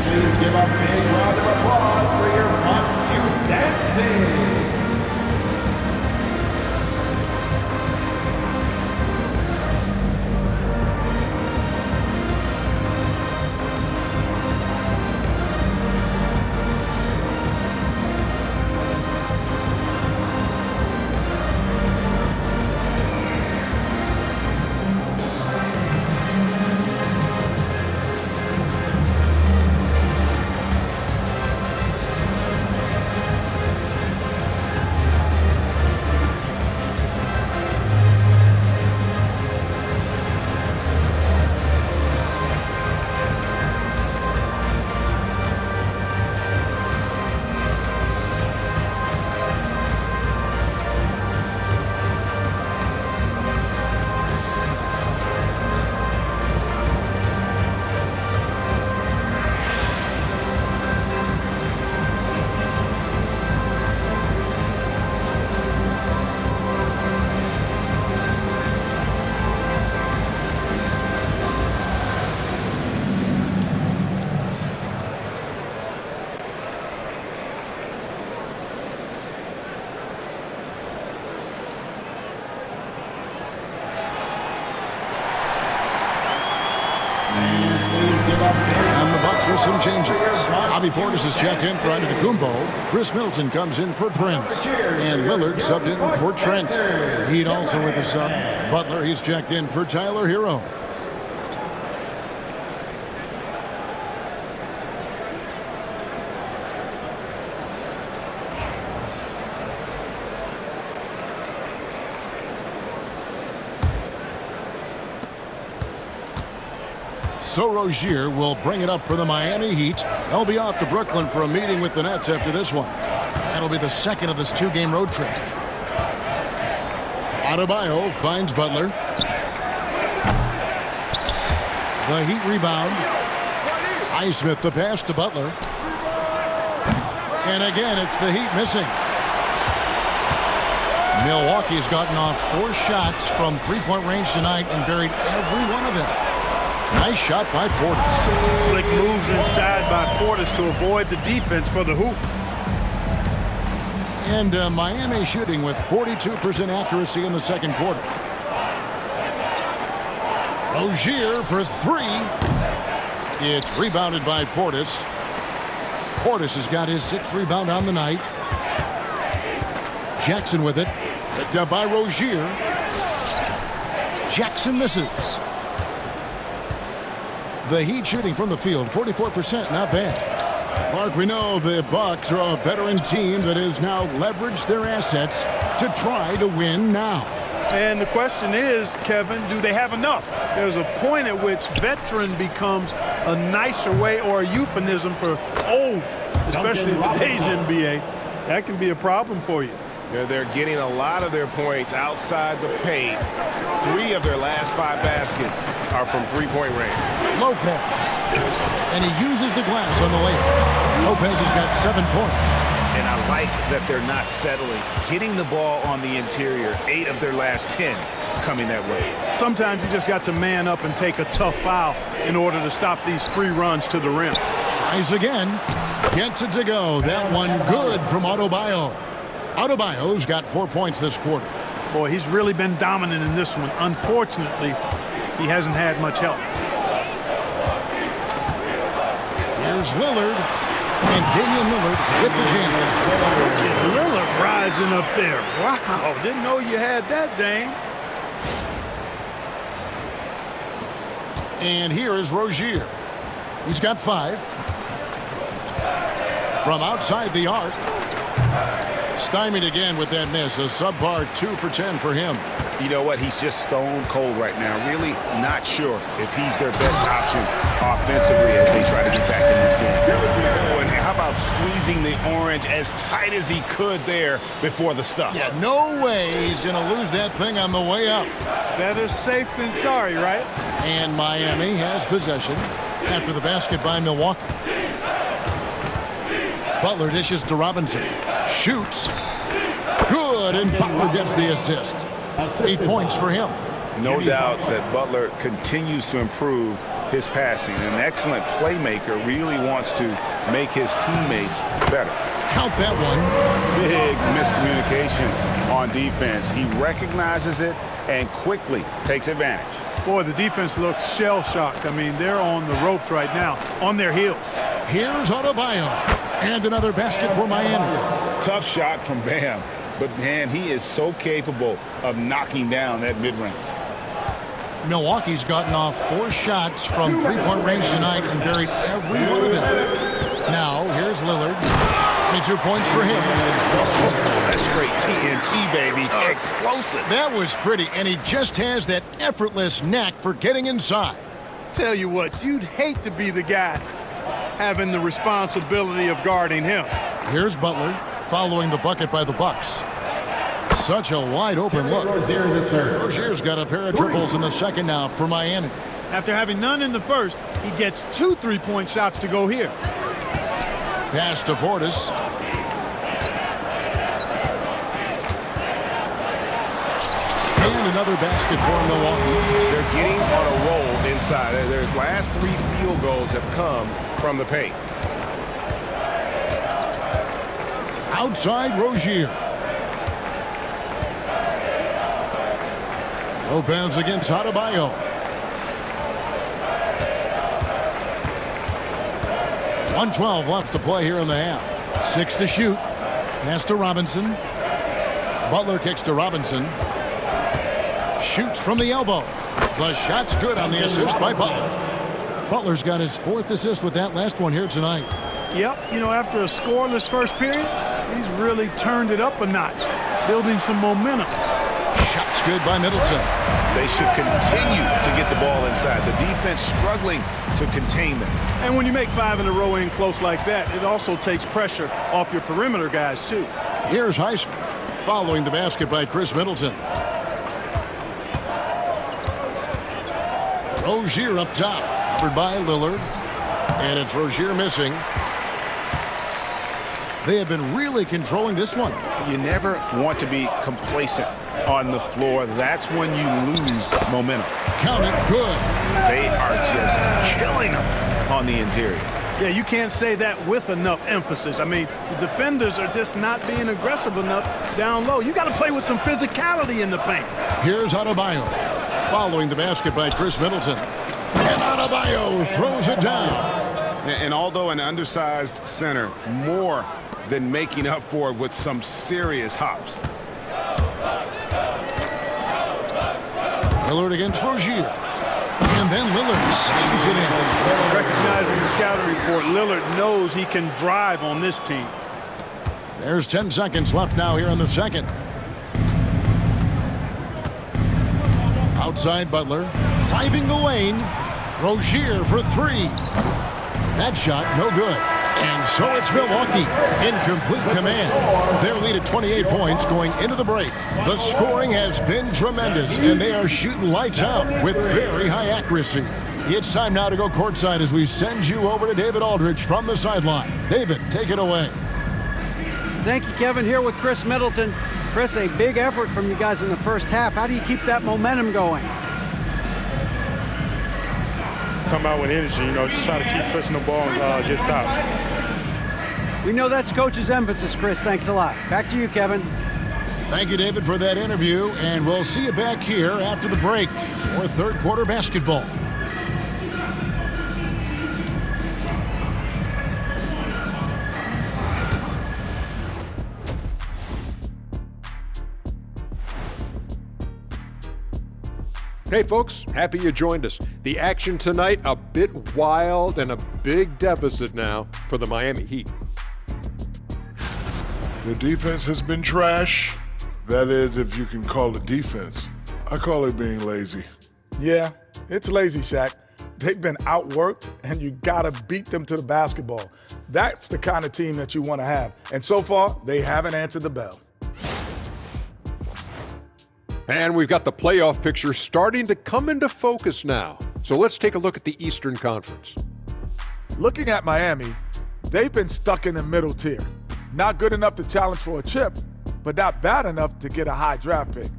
F: Please give a big round of applause for your Fox Youth Dance Day.
A: Here's some changes. Bobby Portis is checked in for Antetokounmpo. Chris Middleton comes in for Prince. And Lillard subbed in for Trent. Heat also with a sub. Butler, he's checked in for Tyler Hero. So Rozier will bring it up for the Miami Heat. They'll be off to Brooklyn for a meeting with the Nets after this one. That'll be the second of this two-game road trip. Adebayo finds Butler. The Heat rebound. Highsmith the pass to Butler. And again, it's the Heat missing. Milwaukee's gotten off 4 shots from three-point range tonight and buried every one of them. Nice shot by Portis.
C: Slick moves inside by Portis to avoid the defense for the hoop.
A: And Miami shooting with 42% accuracy in the second quarter. Rozier for 3. It's rebounded by Portis. Portis has got his 6th rebound on the night. Jackson with it. Picked up by Rozier. Jackson misses. The Heat shooting from the field, 44%, not bad. Clark, we know the Bucks are a veteran team that has now leveraged their assets to try to win now.
C: And the question is, Kevin, do they have enough? There's a point at which veteran becomes a nicer way or a euphemism for old, especially in today's NBA. That can be a problem for you.
G: They're getting a lot of their points outside the paint. 3 of their last 5 baskets are from three-point range.
A: Lopez. And he uses the glass on the layup. Lopez has got 7 points.
B: And I like that they're not settling. Getting the ball on the interior, 8 of their last 10 coming that way.
C: Sometimes you just got to man up and take a tough foul in order to stop these free runs to the rim.
A: Tries again. Gets it to go. That one good from Adebayo. Adebayo's got 4 points this quarter.
C: Boy, he's really been dominant in this one. Unfortunately, he hasn't had much help.
A: Here's Lillard. And Damian Lillard with the jam.
C: Look at Lillard rising up there. Wow, didn't know you had that, Dame.
A: And here is Rozier. He's got 5. From outside the arc. Stymied again with that miss. A subpar 2 for 10 for him.
B: You know what? He's just stone cold right now. Really not sure if he's their best option offensively as they try to get back in this game. Oh, and how about squeezing the orange as tight as he could there before the stuff?
A: Yeah, no way he's going to lose that thing on the way up.
C: Better safe than sorry, right?
A: And Miami has possession after the basket by Milwaukee. Butler dishes to Robinson. Shoots. Good, and Butler gets the assist. 8 points for him.
B: No doubt that Butler continues to improve his passing. An excellent playmaker, really wants to make his teammates better.
A: Count that one.
B: Big miscommunication on defense. He recognizes it and quickly takes advantage.
C: Boy, the defense looks shell-shocked. I mean, they're on the ropes right now, on their heels.
A: Here's Adebayo. And another basket for Miami.
B: Tough shot from Bam. But, man, he is so capable of knocking down that mid-range.
A: Milwaukee's gotten off 4 shots from three-point range tonight and buried every one of them. Now, here's Lillard. 22 points for him.
B: That's straight TNT, baby. Explosive.
A: That was pretty, and he just has that effortless knack for getting inside.
C: Tell you what, you'd hate to be the guy having the responsibility of guarding him.
A: Here's Butler following the bucket by the Bucks. Such a wide open look. Rozier's got a pair of triples in the second now for Miami.
C: After having none in the first, he gets 2 3-point shots to go here.
A: Pass to Portis. And another basket for Milwaukee.
G: They're getting on a roll inside. Their last 3 field goals have come from the paint.
A: Outside Rozier. Lopez against Adebayo. 1:12 left to play here in the half. 6 to shoot. Pass to Robinson. Butler kicks to Robinson. Shoots from the elbow. The shot's good on the assist by Butler. Butler's got his 4th assist with that last one here tonight.
C: Yep, you know, after a scoreless first period, he's really turned it up a notch, building some momentum.
A: Shot's good by Middleton.
G: They should continue to get the ball inside. The defense struggling to contain them.
C: And when you make 5 in a row in close like that, it also takes pressure off your perimeter guys, too.
A: Here's Highsmith following the basket by Chris Middleton. Rozier up top, covered by Lillard. And it's Rozier missing. They have been really controlling this one.
G: You never want to be complacent on the floor. That's when you lose momentum.
A: Count it, good.
G: They are just killing them on the interior.
C: Yeah, you can't say that with enough emphasis. I mean, the defenders are just not being aggressive enough down low. You got to play with some physicality in the paint.
A: Here's Adebayo, following the basket by Chris Middleton. And Adebayo throws it down.
G: And although an undersized center, more than making up for it with some serious hops.
A: Lillard against Rozier. And then Lillard slams it in.
C: Recognizing the scouting report, Lillard knows he can drive on this team.
A: There's 10 seconds left now here in the second. Outside Butler, driving the lane. Rozier for 3. That shot, no good. And so it's Milwaukee in complete command. Their lead at 28 points going into the break. The scoring has been tremendous, and they are shooting lights out with very high accuracy. It's time now to go courtside as we send you over to David Aldridge from the sideline. David, take it away.
D: Thank you, Kevin. Here with Chris Middleton. Chris, a big effort from you guys in the first half. How do you keep that momentum going?
H: Come out with energy, you know, just try to keep pushing the ball and get stops.
D: We know that's coach's emphasis, Chris. Thanks a lot. Back to you, Kevin.
A: Thank you, David, for that interview, and we'll see you back here after the break for third quarter basketball.
E: Hey folks, happy you joined us. The action tonight, a bit wild and a big deficit now for the Miami Heat.
I: The defense has been trash. That is, if you can call it defense. I call it being lazy.
J: Yeah, it's lazy, Shaq. They've been outworked, and you gotta beat them to the basketball. That's the kind of team that you want to have. And so far, they haven't answered the bell.
E: And we've got the playoff picture starting to come into focus now. So let's take a look at the Eastern Conference.
J: Looking at Miami, they've been stuck in the middle tier. Not good enough to challenge for a chip, but not bad enough to get a high draft pick.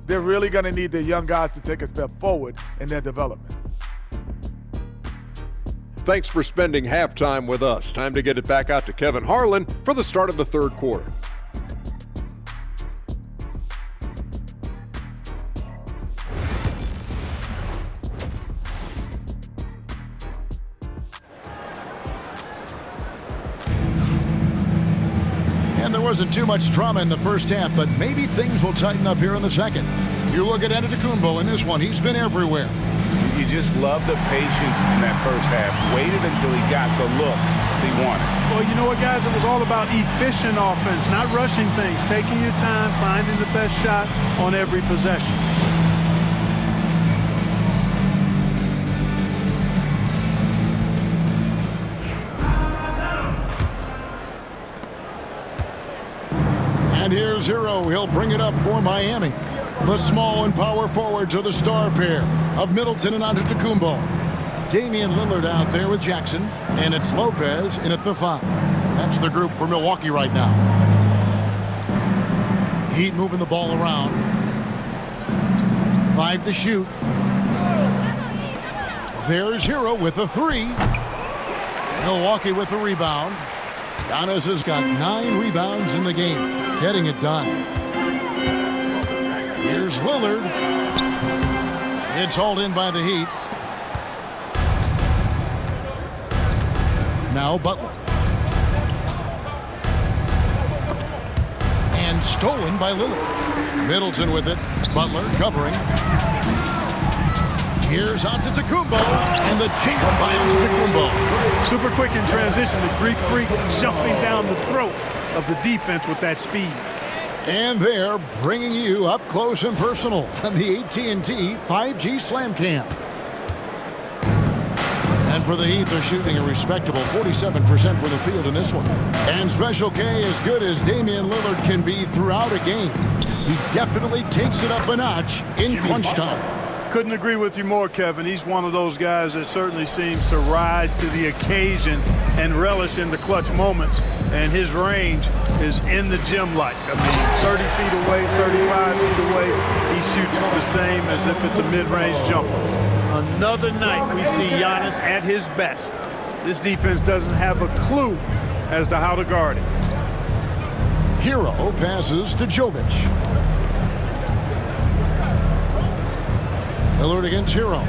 J: They're really going to need their young guys to take a step forward in their development.
E: Thanks for spending halftime with us. Time to get it back out to Kevin Harlan for the start of the third quarter.
A: There wasn't too much drama in the first half, but maybe things will tighten up here in the second. You look at Antetokounmpo in this one. He's been everywhere.
B: You just love the patience in that first half. Waited until he got the look he wanted.
C: Well, you know what, guys? It was all about efficient offense, not rushing things, taking your time, finding the best shot on every possession.
A: And here's Hero. He'll bring it up for Miami. The small and power forwards are the star pair of Middleton and Antetokounmpo. Damian Lillard out there with Jackson, and it's Lopez in at the 5. That's the group for Milwaukee right now. Heat moving the ball around. 5 to shoot. There's Hero with the 3. Milwaukee with the rebound. Giannis has got 9 rebounds in the game, getting it done. Here's Lillard. It's hauled in by the Heat. Now Butler. And stolen by Lillard. Middleton with it. Butler covering. Here's Antetokounmpo, and the jam by Antetokounmpo.
C: Super quick in transition. The Greek freak jumping down the throat of the defense with that speed.
A: And they're bringing you up close and personal on the AT&T 5G Slam Cam. And for the Heat, they're shooting a respectable 47% from the field in this one. And Special K, as good as Damian Lillard can be throughout a game, he definitely takes it up a notch in crunch time.
C: Couldn't agree with you more, Kevin. He's one of those guys that certainly seems to rise to the occasion and relish in the clutch moments. And his range is in the gym-like. I mean, 30 feet away, 35 feet away, he shoots the same as if it's a mid-range jumper. Another night we see Giannis at his best. This defense doesn't have a clue as to how to guard it.
A: Hero passes to Jovic. Lillard against Hero.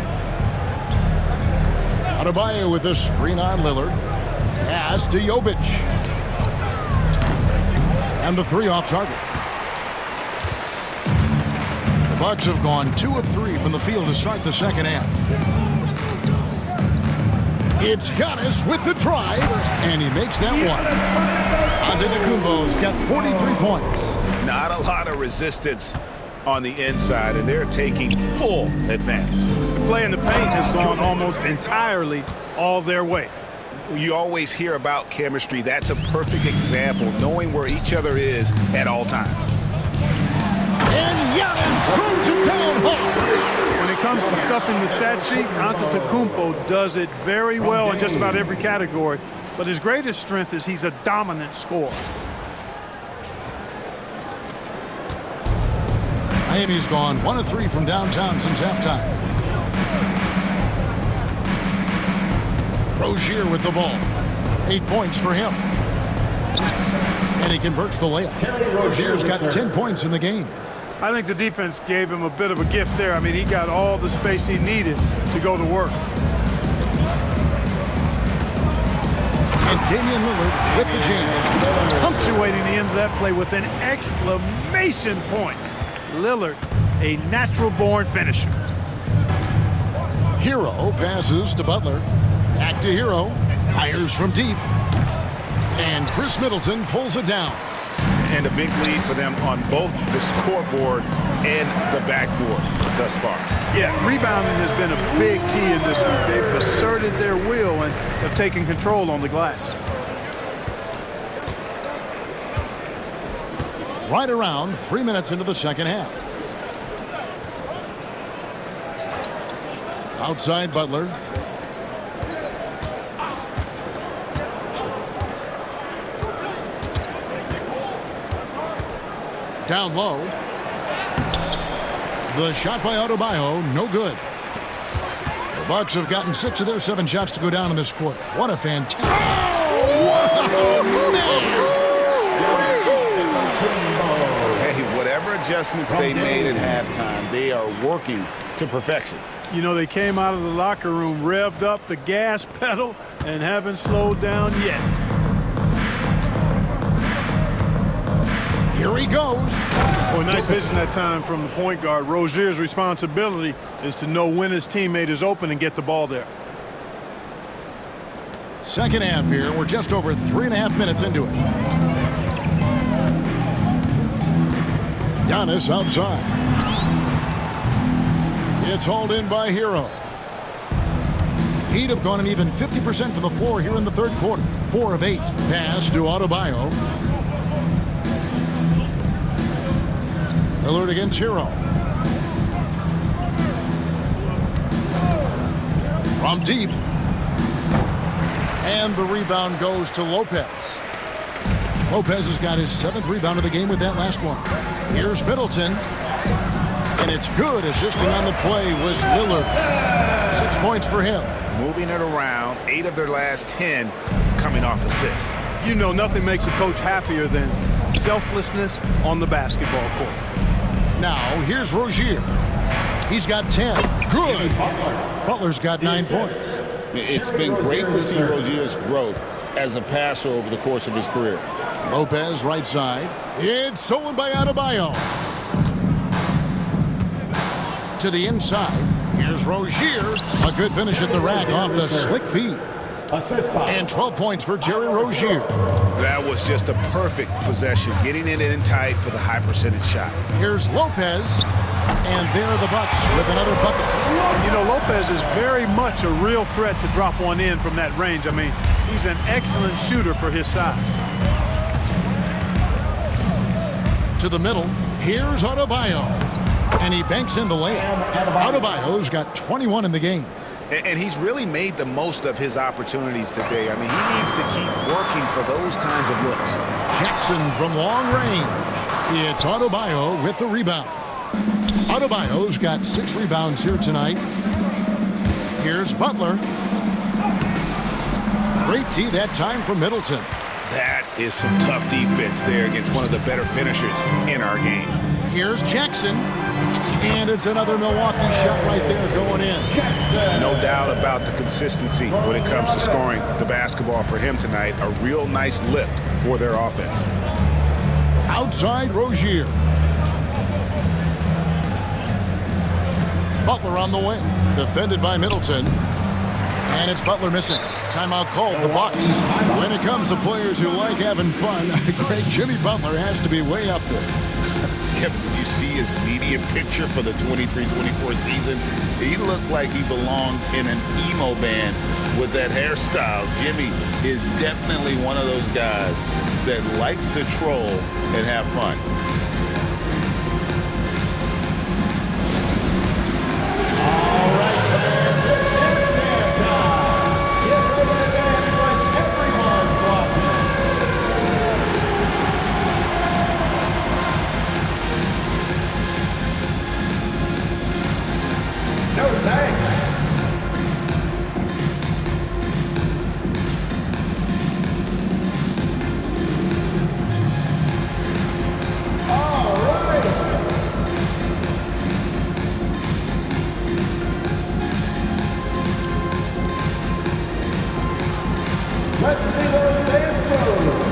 A: Adebayo with the screen on Lillard. Pass to Jovic. And the three off target. The Bucks have gone 2 of 3 from the field to start the second half. It's Giannis with the drive, and he makes that one. Antetokounmpo's got 43 points.
B: Not a lot of resistance on the inside, and they're taking full advantage.
C: The play in the paint has gone almost entirely all their way.
B: You always hear about chemistry. That's a perfect example, knowing where each other is at all times.
A: And Giannis throws it down hard.
C: When it comes to stuffing the stat sheet, Antetokounmpo does it very well in just about every category, but his greatest strength is he's a dominant scorer.
A: Miami's gone 1 of 3 from downtown since halftime. Rozier with the ball. 8 points for him. And he converts the layup. Rozier's got 10 points in the game.
C: I think the defense gave him a bit of a gift there. I mean, he got all the space he needed to go to work.
A: And Damian Lillard with the jam.
C: Punctuating the end of that play with an exclamation point. Lillard, a natural-born finisher.
A: Hero passes to Butler. Back to Hero. Fires from deep. And Chris Middleton pulls it down.
B: And a big lead for them on both the scoreboard and the backboard thus far.
C: Yeah, rebounding has been a big key in this one. They've asserted their will and have taken control on the glass.
A: Right around 3 minutes into the second half. Outside Butler. Down low. The shot by Adebayo, no good. The Bucks have gotten 6 of their 7 shots to go down in this quarter. What a fantastic... Oh, man!
B: Hey, whatever adjustments they made at halftime, they are working to perfection.
C: You know, they came out of the locker room, revved up the gas pedal, and haven't slowed down yet.
A: Here he goes.
C: Well, nice vision that time from the point guard. Rozier's responsibility is to know when his teammate is open and get the ball there.
A: Second half here. We're just over 3.5 minutes into it. Giannis outside. It's hauled in by Hero. Heat have gone an even 50% from the floor here in the third quarter. 4 of 8. Pass to Adebayo. Lillard against Hero. From deep. And the rebound goes to Lopez. Lopez has got his 7th rebound of the game with that last one. Here's Middleton. And it's good. Assisting on the play was Lillard. 6 points for him.
B: Moving it around, 8 of their last 10 coming off assists.
C: You know, nothing makes a coach happier than selflessness on the basketball court.
A: Now, here's Rozier. He's got 10. Good. Butler's got 9 points.
G: It's been great to see Rozier's growth as a passer over the course of his career.
A: Lopez right side. It's stolen by Adebayo. To the inside. Here's Rozier. A good finish at the rack off the slick feed. And 12 points for Terry Rozier.
B: That was just a perfect possession, getting it in tight for the high percentage shot.
A: Here's Lopez. And there are the Bucks with another bucket.
C: You know, Lopez is very much a real threat to drop one in from that range. I mean, he's an excellent shooter for his size.
A: To the middle. Here's Adebayo. And he banks in the layup. Adebayo's got 21 in the game.
B: And he's really made the most of his opportunities today. I mean, he needs to keep working for those kinds of looks.
A: Jackson from long range. It's Adebayo with the rebound. Adebayo's got 6 rebounds here tonight. Here's Butler. Great D that time from Middleton.
B: That is some tough defense there against one of the better finishers in our game.
A: Here's Jackson. And it's another Milwaukee shot right there going in.
B: No doubt about the consistency when it comes to scoring the basketball for him tonight. A real nice lift for their offense.
A: Outside Rozier. Butler on the wing. Defended by Middleton. And it's Butler missing. Timeout called, the Bucks. When it comes to players who like having fun, great Jimmy Butler has to be way up there.
G: Did you see his media picture for the 23-24 season? He looked like he belonged in an emo band with that hairstyle. Jimmy is definitely one of those guys that likes to troll and have fun.
F: All right, fans, it's dance time. Get ready to dance like everyone's watching. No thanks. All right. Let's see those dance moves.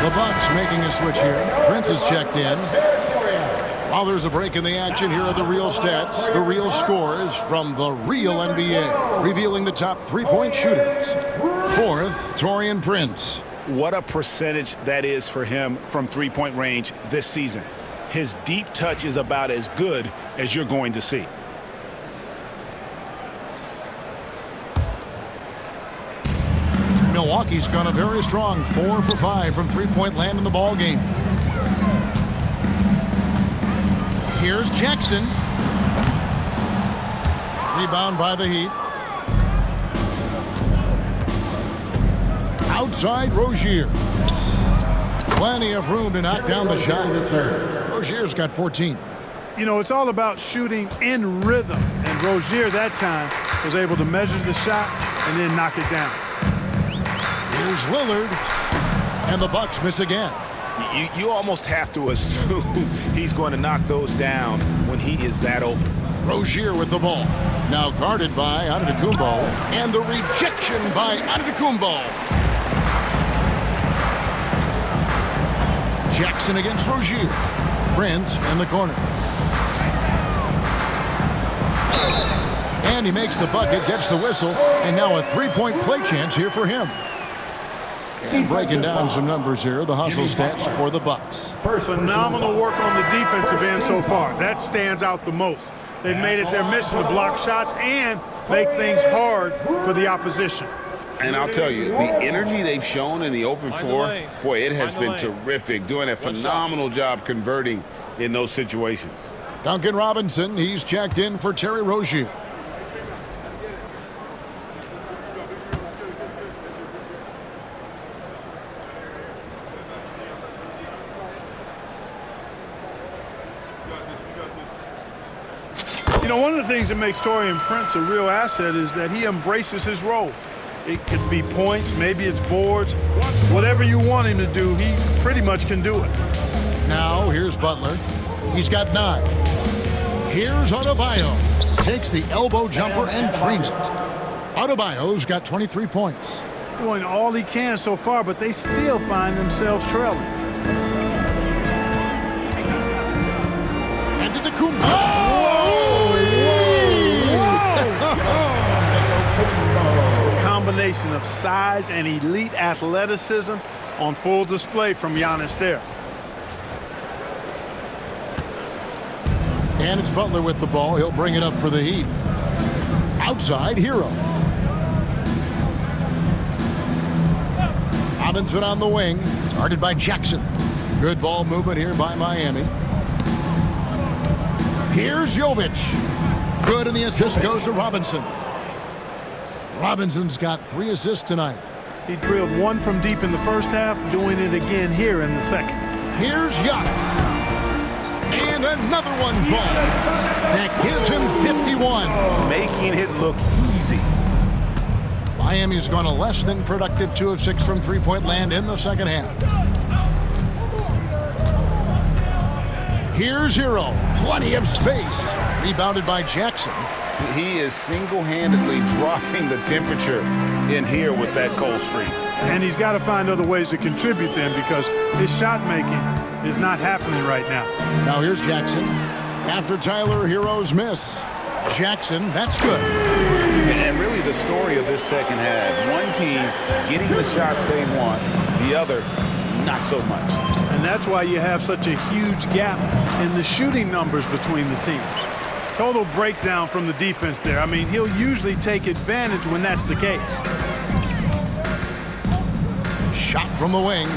A: The Bucks making a switch here. Prince is checked in. While there's a break in the action, here are the real stats, the real scores from the real NBA, revealing the top three-point shooters. Fourth, Taurean Prince.
B: What a percentage that is for him from three-point range this season. His deep touch is about as good as you're going to see.
A: Milwaukee's gone a very strong 4 for 5 from three-point land in the ball game. Here's Jackson. Rebound by the Heat. Outside Rozier. Plenty of room to knock down the shot. Rozier's got 14.
C: You know, it's all about shooting in rhythm. And Rozier that time was able to measure the shot and then knock it down.
A: Here's Lillard. And the Bucks miss again.
B: You almost have to assume he's going to knock those down when he is that open.
A: Rozier with the ball. Now guarded by Antetokounmpo. And the rejection by Antetokounmpo. Jackson against Rozier. Prince in the corner. And he makes the bucket, gets the whistle, and now a three-point play chance here for him. And breaking down some numbers here, the hustle stats for the Bucks.
C: Phenomenal work on the defensive end so far. That stands out the most. They've made it their mission to block shots and make things hard for the opposition.
G: And I'll tell you, the energy they've shown in the open floor, boy, it has been terrific. Doing a phenomenal job converting in those situations.
A: Duncan Robinson, he's checked in for Terry Rozier.
C: You know, one of the things that makes Taurean Prince a real asset is that he embraces his role. It could be points, maybe it's boards. Whatever you want him to do, he pretty much can do it.
A: Now, here's Butler. He's got 9. Here's Adebayo. Takes the elbow jumper and drains it. Adebayo's got 23 points.
C: Doing all he can so far, but they still find themselves trailing.
A: Antetokounmpo.
C: Combination of size and elite athleticism on full display from Giannis there.
A: And it's Butler with the ball. He'll bring it up for the Heat. Outside, Hero. Robinson on the wing. Guarded by Jackson. Good ball movement here by Miami. Here's Jovic. Good, and the assist goes to Robinson. Robinson's got 3 assists tonight.
C: He drilled 1 from deep in the first half, doing it again here in the second.
A: Here's Giannis. And another one falls. That gives him 51.
B: Making it look easy.
A: Miami's gone a less than productive 2 of 6 from three-point land in the second half. Here's Hero. Plenty of space. Rebounded by Jackson.
B: He is single-handedly dropping the temperature in here with that cold streak.
C: And he's got to find other ways to contribute then, because his shot making is not happening right now.
A: Now here's Jackson. After Tyler Hero's miss. Jackson, that's good.
B: And really the story of this second half, one team getting the shots they want, the other not so much.
C: And that's why you have such a huge gap in the shooting numbers between the teams. Total breakdown from the defense there. I mean, he'll usually take advantage when that's the case.
A: Shot from the wing.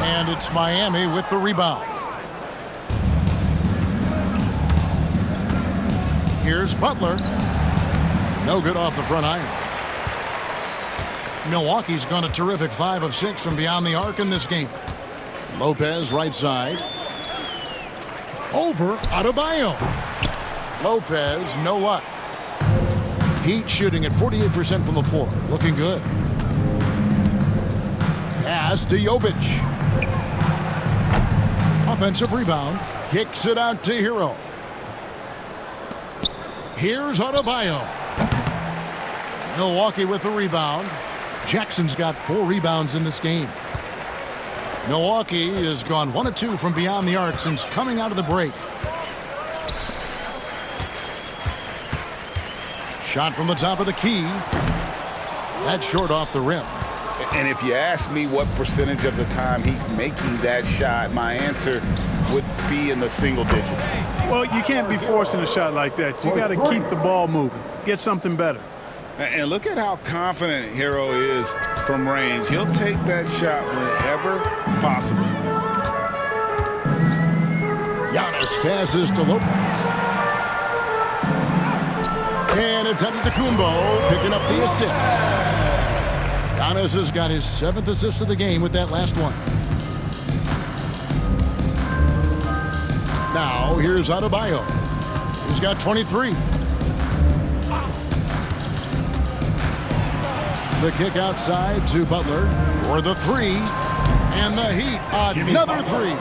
A: And it's Miami with the rebound. Here's Butler. No good off the front iron. Milwaukee's gone a terrific 5 of 6 from beyond the arc in this game. Lopez right side. Over Adebayo. Lopez, no luck. Heat shooting at 48% from the floor. Looking good. Pass to Jovic. Offensive rebound. Kicks it out to Hero. Here's Adebayo. Milwaukee with the rebound. Jackson's got 4 rebounds in this game. Milwaukee has gone 1 of 2 from beyond the arc since coming out of the break. Shot from the top of the key. That's short off the rim.
B: And if you ask me what percentage of the time he's making that shot, my answer would be in the single digits.
C: Well, you can't be forcing a shot like that. You got to keep the ball moving. Get something better.
B: And look at how confident Hero is from range. He'll take that shot whenever possible.
A: Giannis passes to Lopez. And it's Antetokounmpo picking up the assist. Giannis has got his 7th assist of the game with that last one. Now here's Adebayo. He's got 23. The kick outside to Butler for the 3. And the Heat, another 3.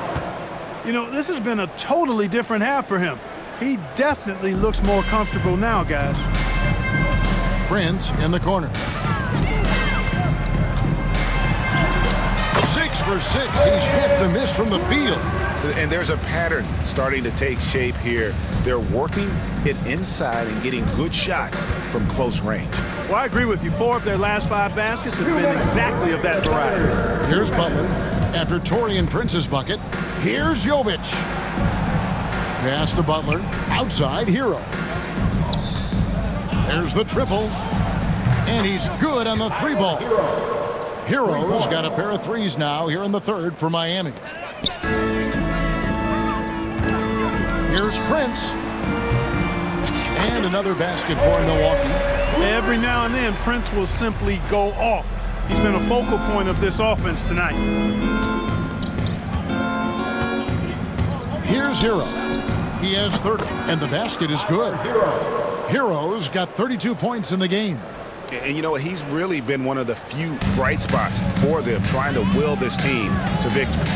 C: You know, this has been a totally different half for him. He definitely looks more comfortable now, guys.
A: Prince in the corner. 6 for 6. He's yet to miss from the field.
B: And there's a pattern starting to take shape here. They're working it inside and getting good shots from close range.
C: Well, I agree with you. 4 of their last 5 baskets have been exactly of that variety.
A: Here's Butler. After Taurean Prince's bucket, here's Jovic. Pass to Butler. Outside, Hero. There's the triple. And he's good on the 3-ball. Hero's got a pair of threes now here in the third for Miami. Here's Prince. And another basket for Milwaukee.
C: Every now and then, Prince will simply go off. He's been a focal point of this offense tonight.
A: Here's Hero. He has 30, and the basket is good. Hero's got 32 points in the game.
B: And you know, he's really been one of the few bright spots for them, trying to will this team to victory.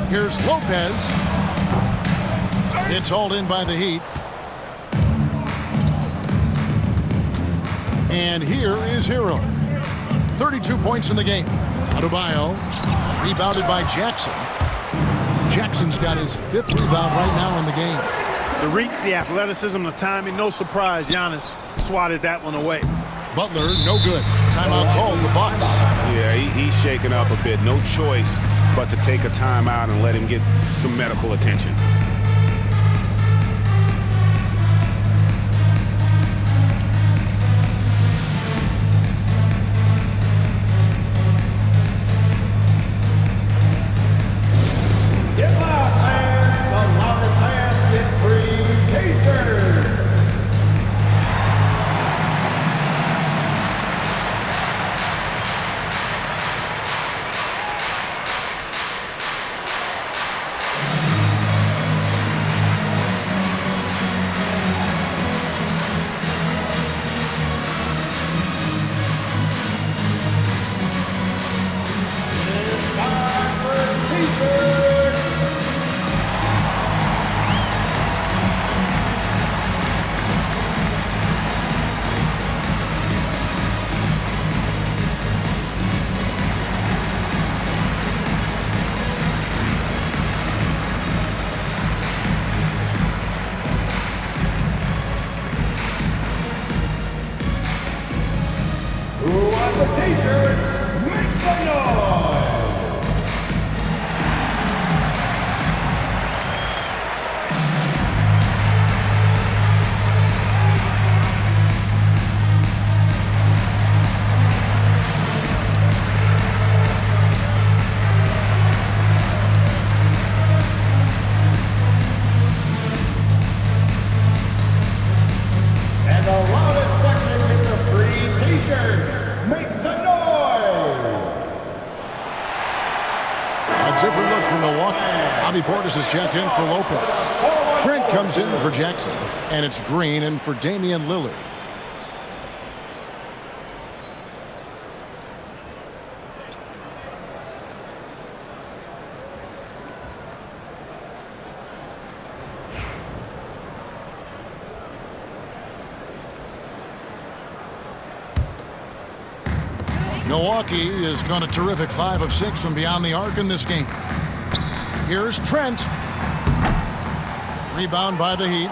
A: Here's Lopez. It's hauled in by the Heat. And here is Hero. 32 points in the game. Adebayo, rebounded by Jackson. Jackson's got his 5th rebound right now in the game.
C: The reach, the athleticism, the timing, no surprise Giannis swatted that one away.
A: Butler, no good. Timeout called the Bucks.
B: Yeah, he's shaken up a bit. No choice but to take a timeout and let him get some medical attention.
A: Different look for Milwaukee. Bobby Portis is checked in for Lopez. Trent comes in for Jackson. And it's Green in for Damian Lillard. Milwaukee has gone a terrific 5 of 6 from beyond the arc in this game. Here's Trent. Rebound by the Heat.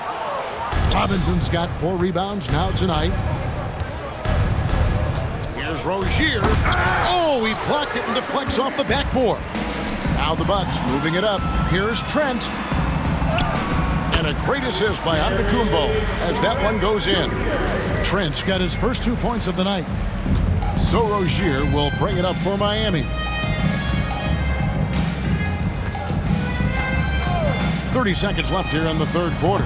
A: Robinson's got 4 rebounds now tonight. Here's Rozier. Oh, he blocked it and deflects off the backboard. Now the Bucks moving it up. Here's Trent. And a great assist by Antetokounmpo as that one goes in. Trent's got his first 2 points of the night. So Rozier will bring it up for Miami. 30 seconds left here in the third quarter.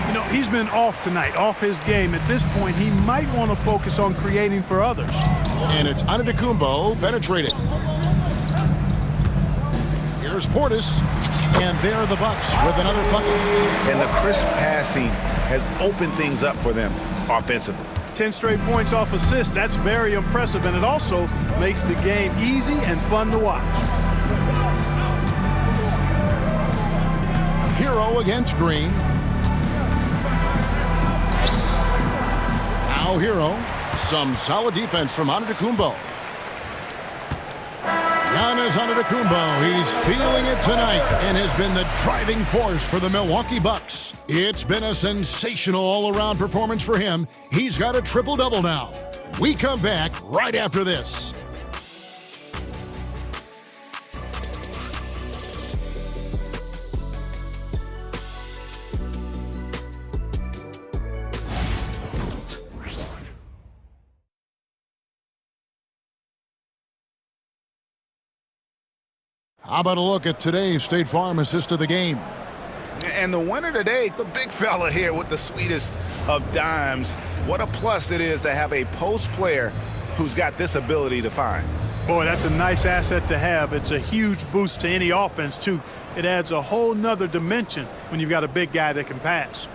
C: You know, he's been off tonight, off his game. At this point, he might want to focus on creating for others.
A: And it's Antetokounmpo penetrating. Here's Portis. And there are the Bucks with another bucket.
B: And the crisp passing has opened things up for them offensively.
C: 10 straight points off assists. That's very impressive, and it also makes the game easy and fun to watch.
A: Hero against Green. Now Hero. Some solid defense from Antetokounmpo. Giannis Antetokounmpo, he's feeling it tonight and has been the driving force for the Milwaukee Bucks. It's been a sensational all-around performance for him. He's got a triple-double now. We come back right after this. How about a look at today's State Farm assist of the game?
B: And the winner today, the big fella here with the sweetest of dimes. What a plus it is to have a post player who's got this ability to find.
C: Boy, that's a nice asset to have. It's a huge boost to any offense, too. It adds a whole nother dimension when you've got a big guy that can pass.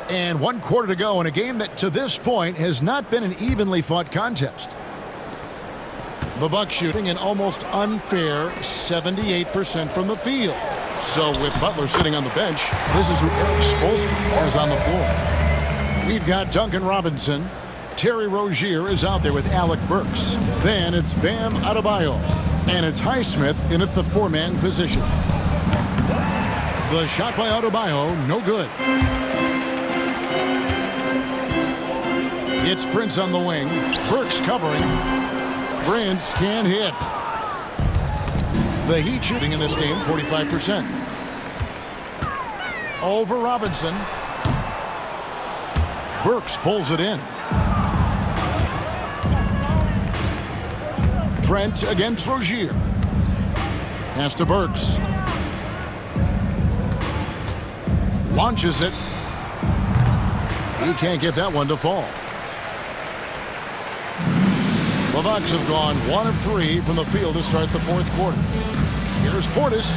A: And 1 quarter to go in a game that to this point has not been an evenly fought contest. The Bucks shooting an almost unfair 78% from the field. So with Butler sitting on the bench, this is who Eric Spoelstra has on the floor. We've got Duncan Robinson. Terry Rozier is out there with Alec Burks. Then it's Bam Adebayo. And it's Highsmith in at the 4-man position. The shot by Adebayo, no good. It's Prince on the wing. Burks covering. Prince can't hit. The Heat shooting in this game, 45%. Over Robinson. Burks pulls it in. Trent against Rozier. Pass to Burks. Launches it. He can't get that one to fall. The Bucks have gone 1 of 3 from the field to start the 4th quarter. Here's Portis.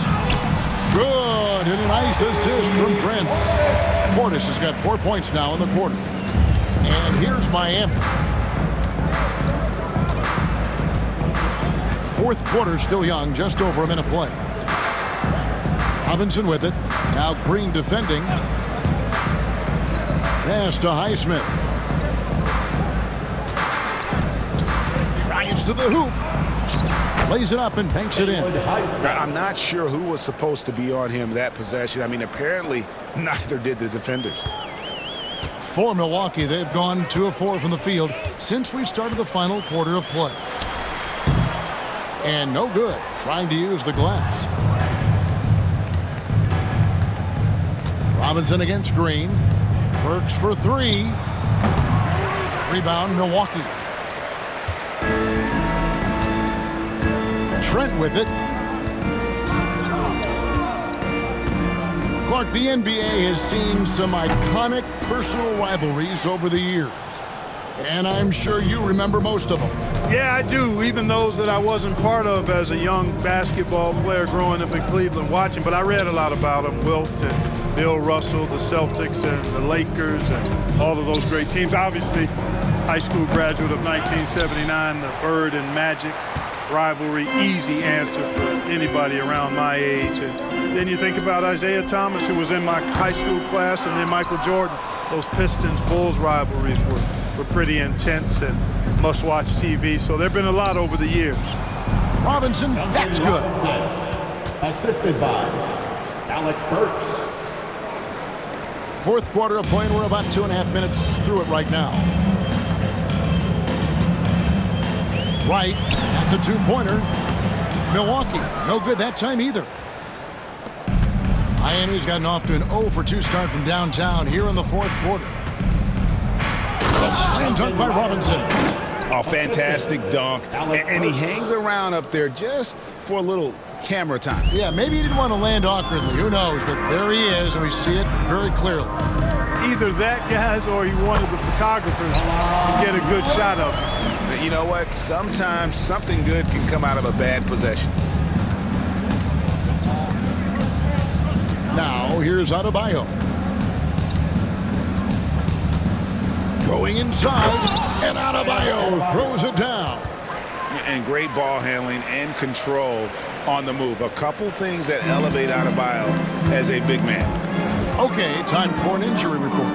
A: Good, and a nice assist from Prince. Portis has got 4 points now in the quarter. And here's Miami. 4th quarter still young, just over a minute play. Robinson with it. Now Green defending. Pass to Highsmith. To the hoop. Lays it up and banks it in.
B: I'm not sure who was supposed to be on him that possession. I mean, apparently neither did the defenders.
A: For Milwaukee, they've gone 2 of 4 from the field since we started the final quarter of play. And no good, trying to use the glass. Robinson against Green. Burks for 3. Rebound, Milwaukee. Trent with it. Clark, the NBA has seen some iconic personal rivalries over the years. And I'm sure you remember most of them.
C: Yeah, I do, even those that I wasn't part of as a young basketball player growing up in Cleveland watching. But I read a lot about them. Wilt and Bill Russell, the Celtics and the Lakers and all of those great teams. Obviously, high school graduate of 1979, the Bird and Magic rivalry, easy answer for anybody around my age. And then you think about Isaiah Thomas, who was in my high school class, and then Michael Jordan. Those Pistons-Bulls rivalries were pretty intense and must-watch TV. So there have been a lot over the years.
A: Robinson, that's good.
F: Assisted by Alec Burks.
A: 4th quarter of play, and we're about 2.5 minutes through it right now. Right, that's a 2-pointer. Milwaukee, no good that time either. Miami's gotten off to an 0 for 2 start from downtown here in the 4th quarter. A slam dunk by Robinson.
B: Oh, fantastic dunk. And he hangs around up there just for a little camera time.
A: Yeah, maybe he didn't want to land awkwardly. Who knows? But there he is, and we see it very clearly.
C: Either that, guys, or he wanted the photographers to get a good shot of him.
B: You know what? Sometimes something good can come out of a bad possession.
A: Now, here's Adebayo. Going inside, and Adebayo throws it down.
B: And great ball handling and control on the move. A couple things that elevate Adebayo as a big man.
A: Okay, time for an injury report.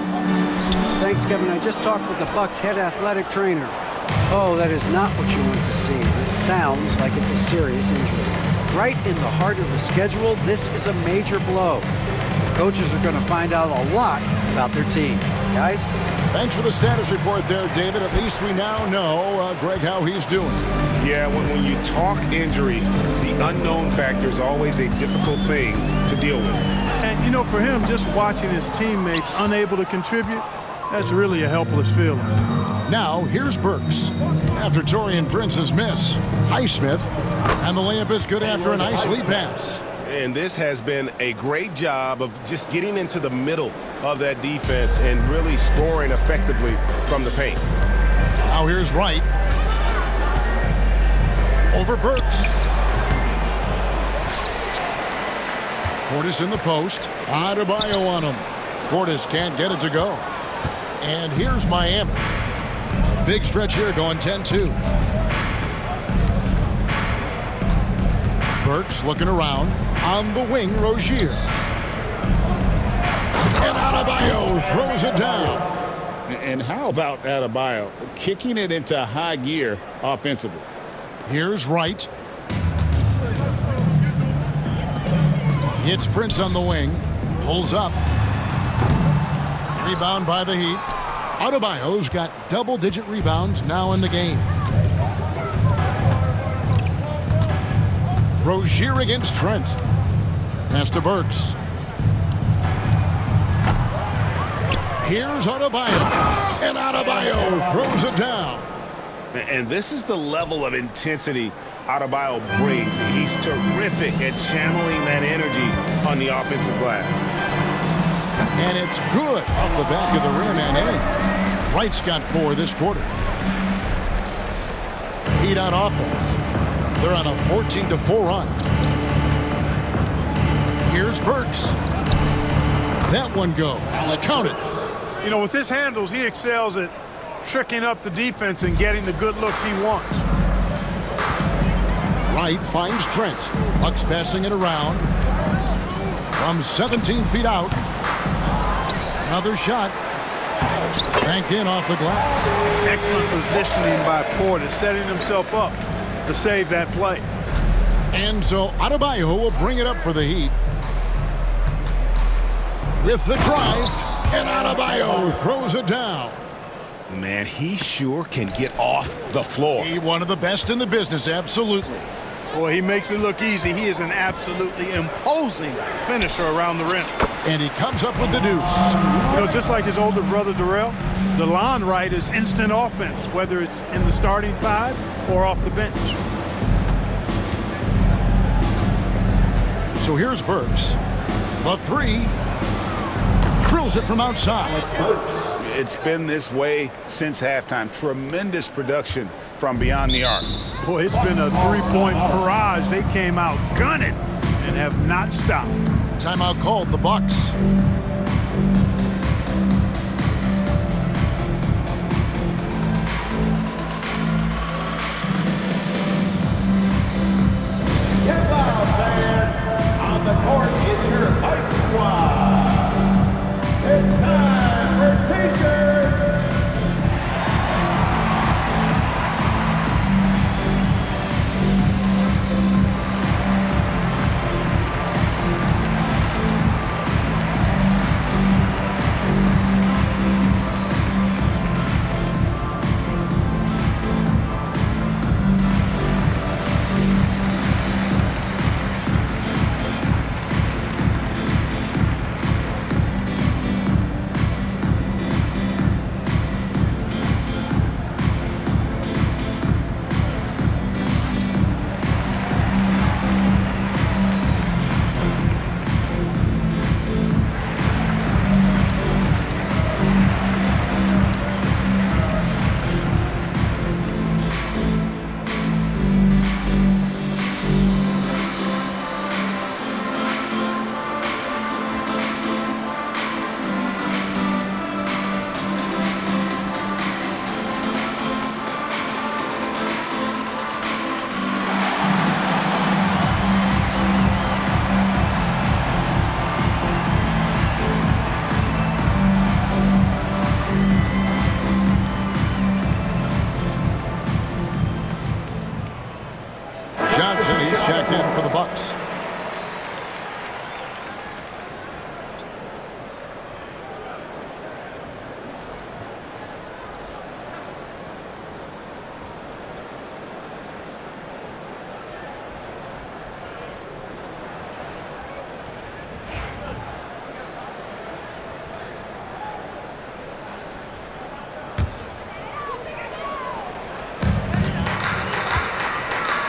D: Thanks, Kevin. I just talked with the Bucks head athletic trainer. Oh, that is not what you want to see. It sounds like it's a serious injury. Right in the heart of the schedule, this is a major blow. The coaches are going to find out a lot about their team. Guys?
A: Thanks for the status report there, David. At least we now know, Greg, how he's doing.
B: Yeah, when you talk injury, the unknown factor is always a difficult thing to deal with.
C: And, you know, for him, just watching his teammates unable to contribute, that's really a helpless feeling.
A: Now, here's Burks. After Taurean Prince's miss, Highsmith, and the layup is good after a nice lead pass.
B: And this has been a great job of just getting into the middle of that defense and really scoring effectively from the paint.
A: Now here's Wright. Over Burks. Portis in the post. Adebayo on him. Portis can't get it to go. And here's Miami. A big stretch here going 10-2. Burks looking around. On the wing, Rozier. And Adebayo throws it down.
G: And how about Adebayo kicking it into high gear offensively?
A: Here's Wright. Hits Prince on the wing. Pulls up. Rebound by the Heat. Adebayo's got double-digit rebounds now in the game. Rozier against Trent. Pass to Burks. Here's Adebayo. And Adebayo throws it down.
B: And this is the level of intensity Adebayo brings. He's terrific at channeling that energy on the offensive glass.
A: And it's good off the back of the rim and in. Wright's got 4 this quarter. Heat on offense. They're on a 14-4 run. Here's Burks. That one goes. Counted.
C: You know, with his handles, he excels at tricking up the defense and getting the good looks he wants.
A: Wright finds Trent. Bucks passing it around. From 17 feet out. Another shot. Banked in off the glass.
C: Excellent positioning by Portis, setting himself up to save that play.
A: And so Adebayo will bring it up for the Heat. With the drive, and Adebayo throws it down.
B: Man, he sure can get off the floor.
A: He one of the best in the business, absolutely.
C: Boy, he makes it look easy. He is an absolutely imposing finisher around the rim.
A: And he comes up with the deuce.
C: You know, just like his older brother, Darrell, DeLon Wright is instant offense, whether it's in the starting 5 or off the bench.
A: So here's Burks. The 3. Drills it from outside.
B: It's been this way since halftime. Tremendous production from beyond the arc.
C: Boy, it's been a 3-point barrage. They came out gunning and have not stopped.
A: Timeout called, the Bucks.
F: Get loud, fans. On the court is your fight squad. It's time for t-shirts.
A: Bucks.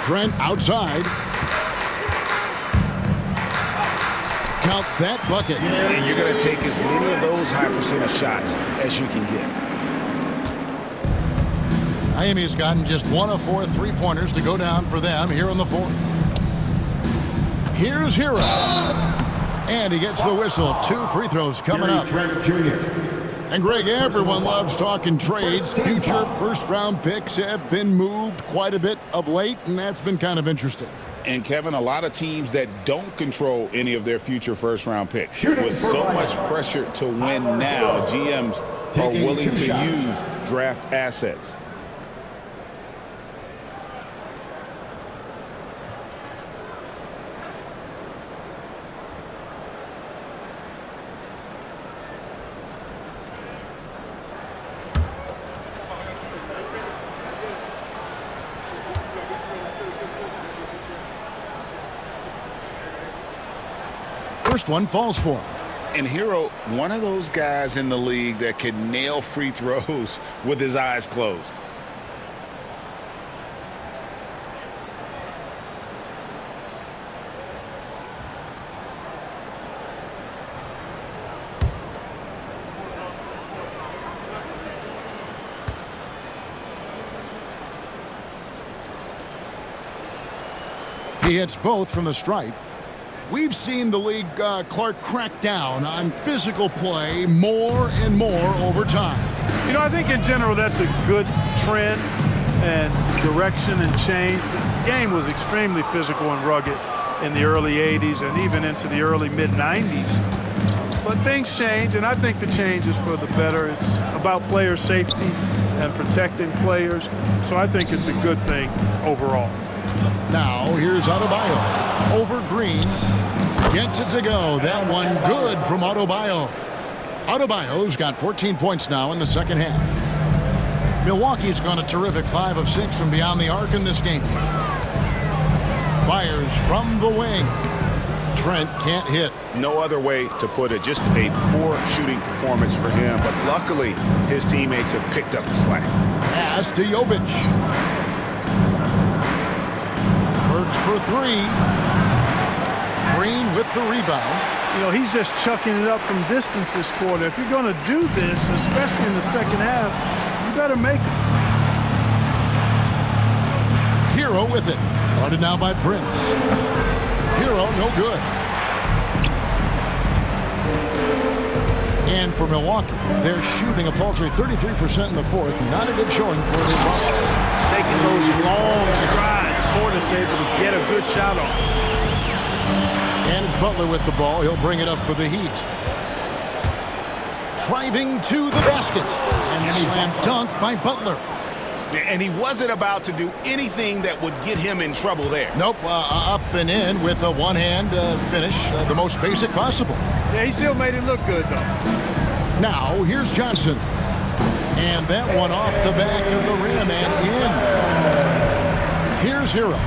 A: Trent outside. Count that bucket.
B: And you're going to take as many of those high percentage shots as you can get.
A: Miami's gotten just 1 of 4 3-pointers to go down for them here in the fourth. Here's Hero. And he gets the whistle. 2 free throws coming up.
F: Trent Jr.
A: And Greg, everyone loves talking trades. Future first-round picks have been moved quite a bit of late, and that's been kind of interesting.
B: And, Kevin, a lot of teams that don't control any of their future first-round picks. With so much pressure to win now, GMs are willing to use draft assets.
A: First one falls for him.
B: And Hero, one of those guys in the league that can nail free throws with his eyes closed.
A: He hits both from the stripe. We've seen the league, Clark, crack down on physical play more and more over time.
C: You know, I think in general that's a good trend and direction and change. The game was extremely physical and rugged in the early 80s and even into the early mid-90s. But things change, and I think the change is for the better. It's about player safety and protecting players. So I think it's a good thing overall.
A: Now, here's Adebayo. Over Green. Gets it to go. That one good from Adebayo. Adebayo's got 14 points now in the second half. Milwaukee's gone a terrific 5 of 6 from beyond the arc in this game. Fires from the wing. Trent can't hit.
B: No other way to put it. Just a poor shooting performance for him. But luckily, his teammates have picked up the slack.
A: Pass to Jovic. Works for 3. Green with the rebound.
C: You know, he's just chucking it up from distance this quarter. If you're going to do this, especially in the second half, you better make it.
A: Hero with it. Guarded now by Prince. Hero, no good. And for Milwaukee, they're shooting a paltry 33% in the fourth. Not a good showing for this offense.
C: Taking those long strides, Porter's able to get a good shot off.
A: And it's Butler with the ball. He'll bring it up for the Heat. Driving to the basket. And slam dunk by Butler.
B: And he wasn't about to do anything that would get him in trouble there.
A: Nope, up and in with a one-hand finish, the most basic possible.
C: Yeah, he still made it look good, though.
A: Now, here's Johnson. And that one off the back of the rim and in. Here's Hero.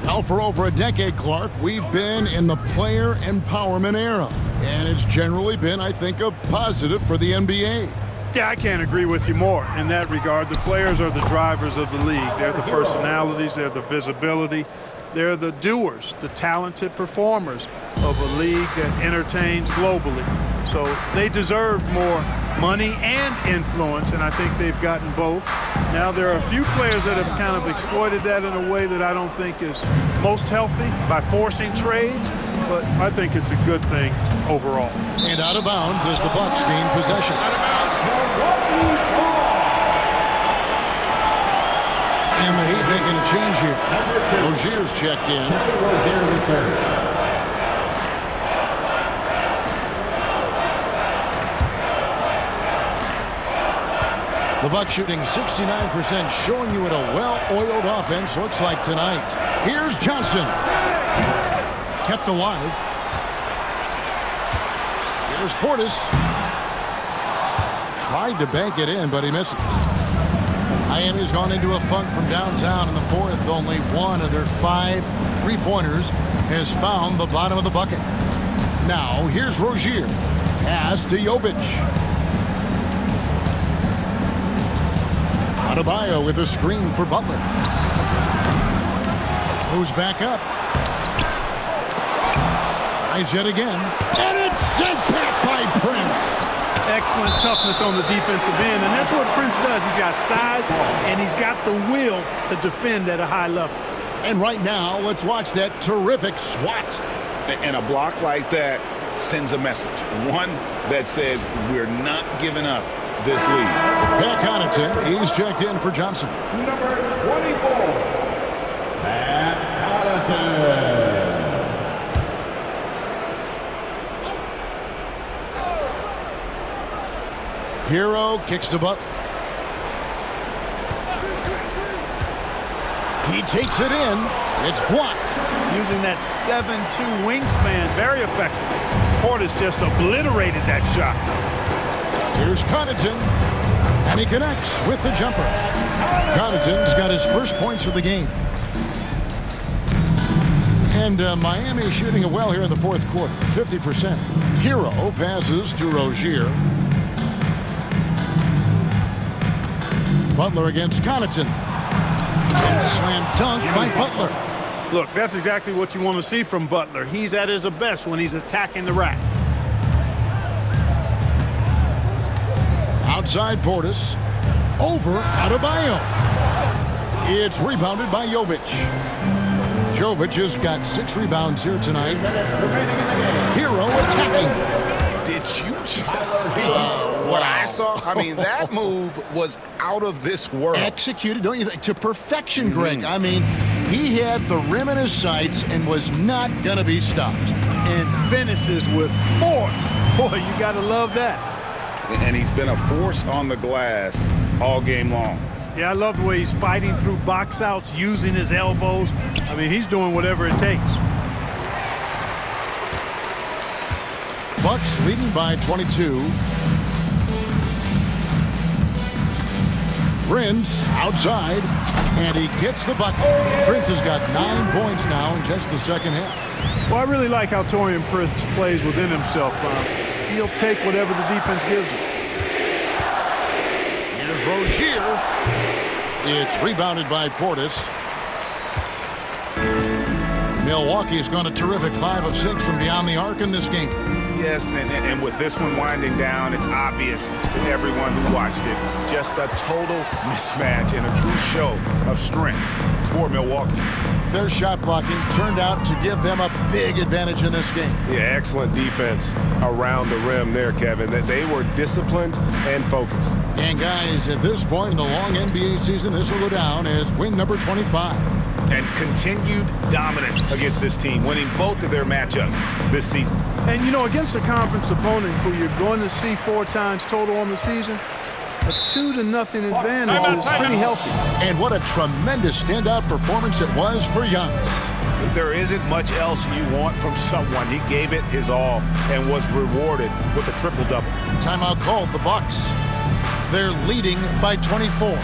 A: Now, for over a decade, Clark, we've been in the player empowerment era. And it's generally been, I think, a positive for the NBA.
C: Yeah, I can't agree with you more in that regard. The players are the drivers of the league. They're the personalities. They're the visibility. They're the doers, the talented performers of a league that entertains globally. So they deserve more money and influence, and I think they've gotten both. Now, there are a few players that have kind of exploited that in a way that I don't think is most healthy by forcing trades, but I think it's a good thing overall.
A: And out of bounds as the Bucks gain possession. And the Heat making a change here. Rozier's checked in. The Bucks shooting 69%, showing you what a well-oiled offense looks like tonight. Here's Johnson. Kept alive. Here's Portis. Tried to bank it in, but he misses. Miami's gone into a funk from downtown in the fourth. Only one of their 5 3-pointers has found the bottom of the bucket. Now, here's Rozier. Pass to Jovic. Adebayo with a screen for Butler. Moves back up. Tries yet again. And it's sent back by Prince.
C: Excellent toughness on the defensive end, and that's what Prince does. He's got size, and he's got the will to defend at a high level.
A: And right now, let's watch that terrific swat.
B: And a block like that sends a message. One that says we're not giving up this lead.
A: Pat Connaughton, he's checked in for Johnson.
F: Number 24, Pat Connaughton.
A: Hero kicks to Butler. He takes it in. It's blocked.
C: Using that 7'2" wingspan, very effective. Portis just obliterated that shot.
A: Here's Connaughton, and he connects with the jumper. Connaughton's got his first points of the game. And Miami shooting it well here in the fourth quarter, 50%. Hero passes to Rozier. Butler against Connaughton. And slam dunk by Butler.
C: Look, that's exactly what you want to see from Butler. He's at his best when he's attacking the rack.
A: Outside Portis. Over Adebayo. It's rebounded by Jovic. Jovic has got 6 rebounds here tonight. Hero attacking.
B: Did you just see what I saw? I mean, that move was out of this world.
A: Executed, don't you think, to perfection, Greg. I mean, he had the rim in his sights and was not going to be stopped.
C: And finishes with force. Boy, you got to love that.
B: And he's been a force on the glass all game long.
C: Yeah, I love the way he's fighting through box outs, using his elbows. I mean, he's doing whatever it takes.
A: Bucks leading by 22. Prince outside, and he gets the bucket. Prince has got 9 points now in just the second half.
C: Well, I really like how Taurean Prince plays within himself. He'll take whatever the defense gives him.
A: Here's Rozier. It's rebounded by Portis. Milwaukee's gone a terrific 5 of 6 from beyond the arc in this game.
B: Yes, and with this one winding down, it's obvious to everyone who watched it. Just a total mismatch and a true show of strength for Milwaukee.
A: Their shot blocking turned out to give them a big advantage in this game.
H: Yeah, excellent defense around the rim there, Kevin. That they were disciplined and focused.
A: And guys, at this point in the long NBA season, this will go down as win number 25.
B: And continued dominance against this team, winning both of their matchups this season.
C: And, you know, against a conference opponent who you're going to see 4 times total on the season, a 2-0 advantage is pretty healthy.
A: And what a tremendous standout performance it was for Giannis.
B: There isn't much else you want from someone. He gave it his all and was rewarded with a triple-double.
A: Timeout called the Bucks. They're leading by 24.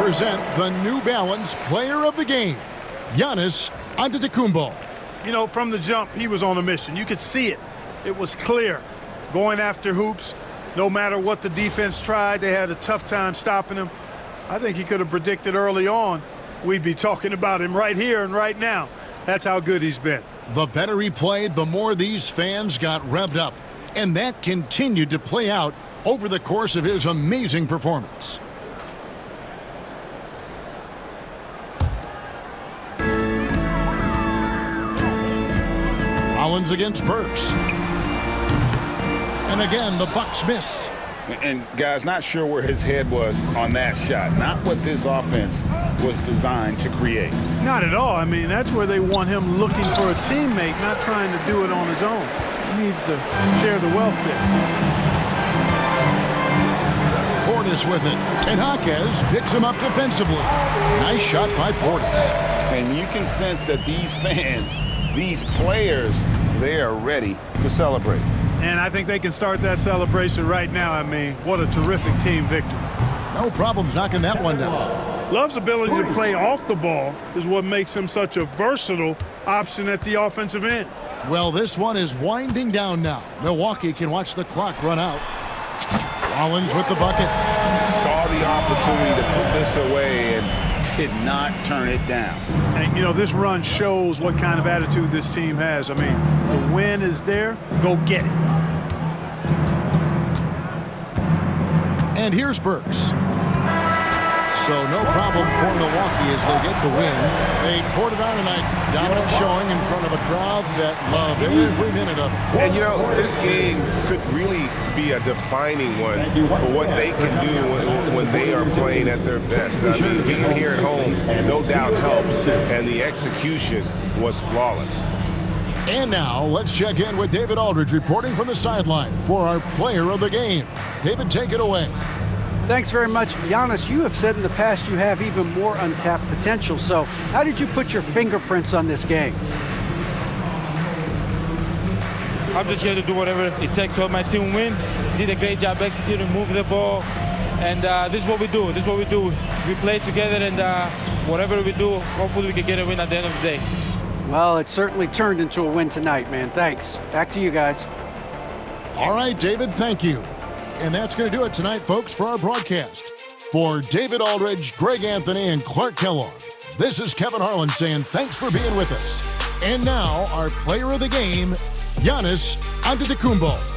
A: present the New Balance Player of the Game, Giannis Antetokounmpo.
C: You know, from the jump, he was on a mission. You could see it. It was clear. Going after hoops, no matter what the defense tried, they had a tough time stopping him. I think he could have predicted early on we'd be talking about him right here and right now. That's how good he's been.
A: The better he played, the more these fans got revved up. And that continued to play out over the course of his amazing performance. Rollins against Burks. And again, the Bucks miss.
B: And guys, not sure where his head was on that shot. Not what this offense was designed to create.
C: Not at all. I mean, that's where they want him looking for a teammate, not trying to do it on his own. He needs to share the wealth there.
A: Portis with it, and Jaquez picks him up defensively. Nice shot by Portis.
B: And you can sense that these fans, these players, they are ready to celebrate.
C: And I think they can start that celebration right now. I mean, what a terrific team victory.
A: No problems knocking that one down.
C: Love's ability to play off the ball is what makes him such a versatile option at the offensive end.
A: Well, this one is winding down now. Milwaukee can watch the clock run out. Rollins with the bucket.
B: Saw the opportunity to put this away and did not turn it down.
C: And, you know, this run shows what kind of attitude this team has. I mean, the win is there. Go get it.
A: And here's Burks. So no problem for Milwaukee as they get the win. They poured it on tonight. Dominant showing in front of a crowd that loved every minute of it.
H: And, you know, this game could really be a defining one for what they can do when they are playing at their best. I mean, being here at home no doubt helps, and the execution was flawless.
A: And now, let's check in with David Aldridge reporting from the sideline for our player of the game. David, take it away.
D: Thanks very much. Giannis, you have said in the past you have even more untapped potential. So how did you put your fingerprints on this game?
K: I'm just here to do whatever it takes to help my team win. Did a great job executing, move the ball. And this is what we do. This is what we do. We play together, and whatever we do, hopefully we can get a win at the end of the day.
D: Well, it certainly turned into a win tonight, man. Thanks. Back to you guys.
A: All right, David, thank you. And that's going to do it tonight, folks, for our broadcast. For David Aldridge, Greg Anthony, and Clark Kellogg, this is Kevin Harlan saying thanks for being with us. And now, our player of the game, Giannis Antetokounmpo.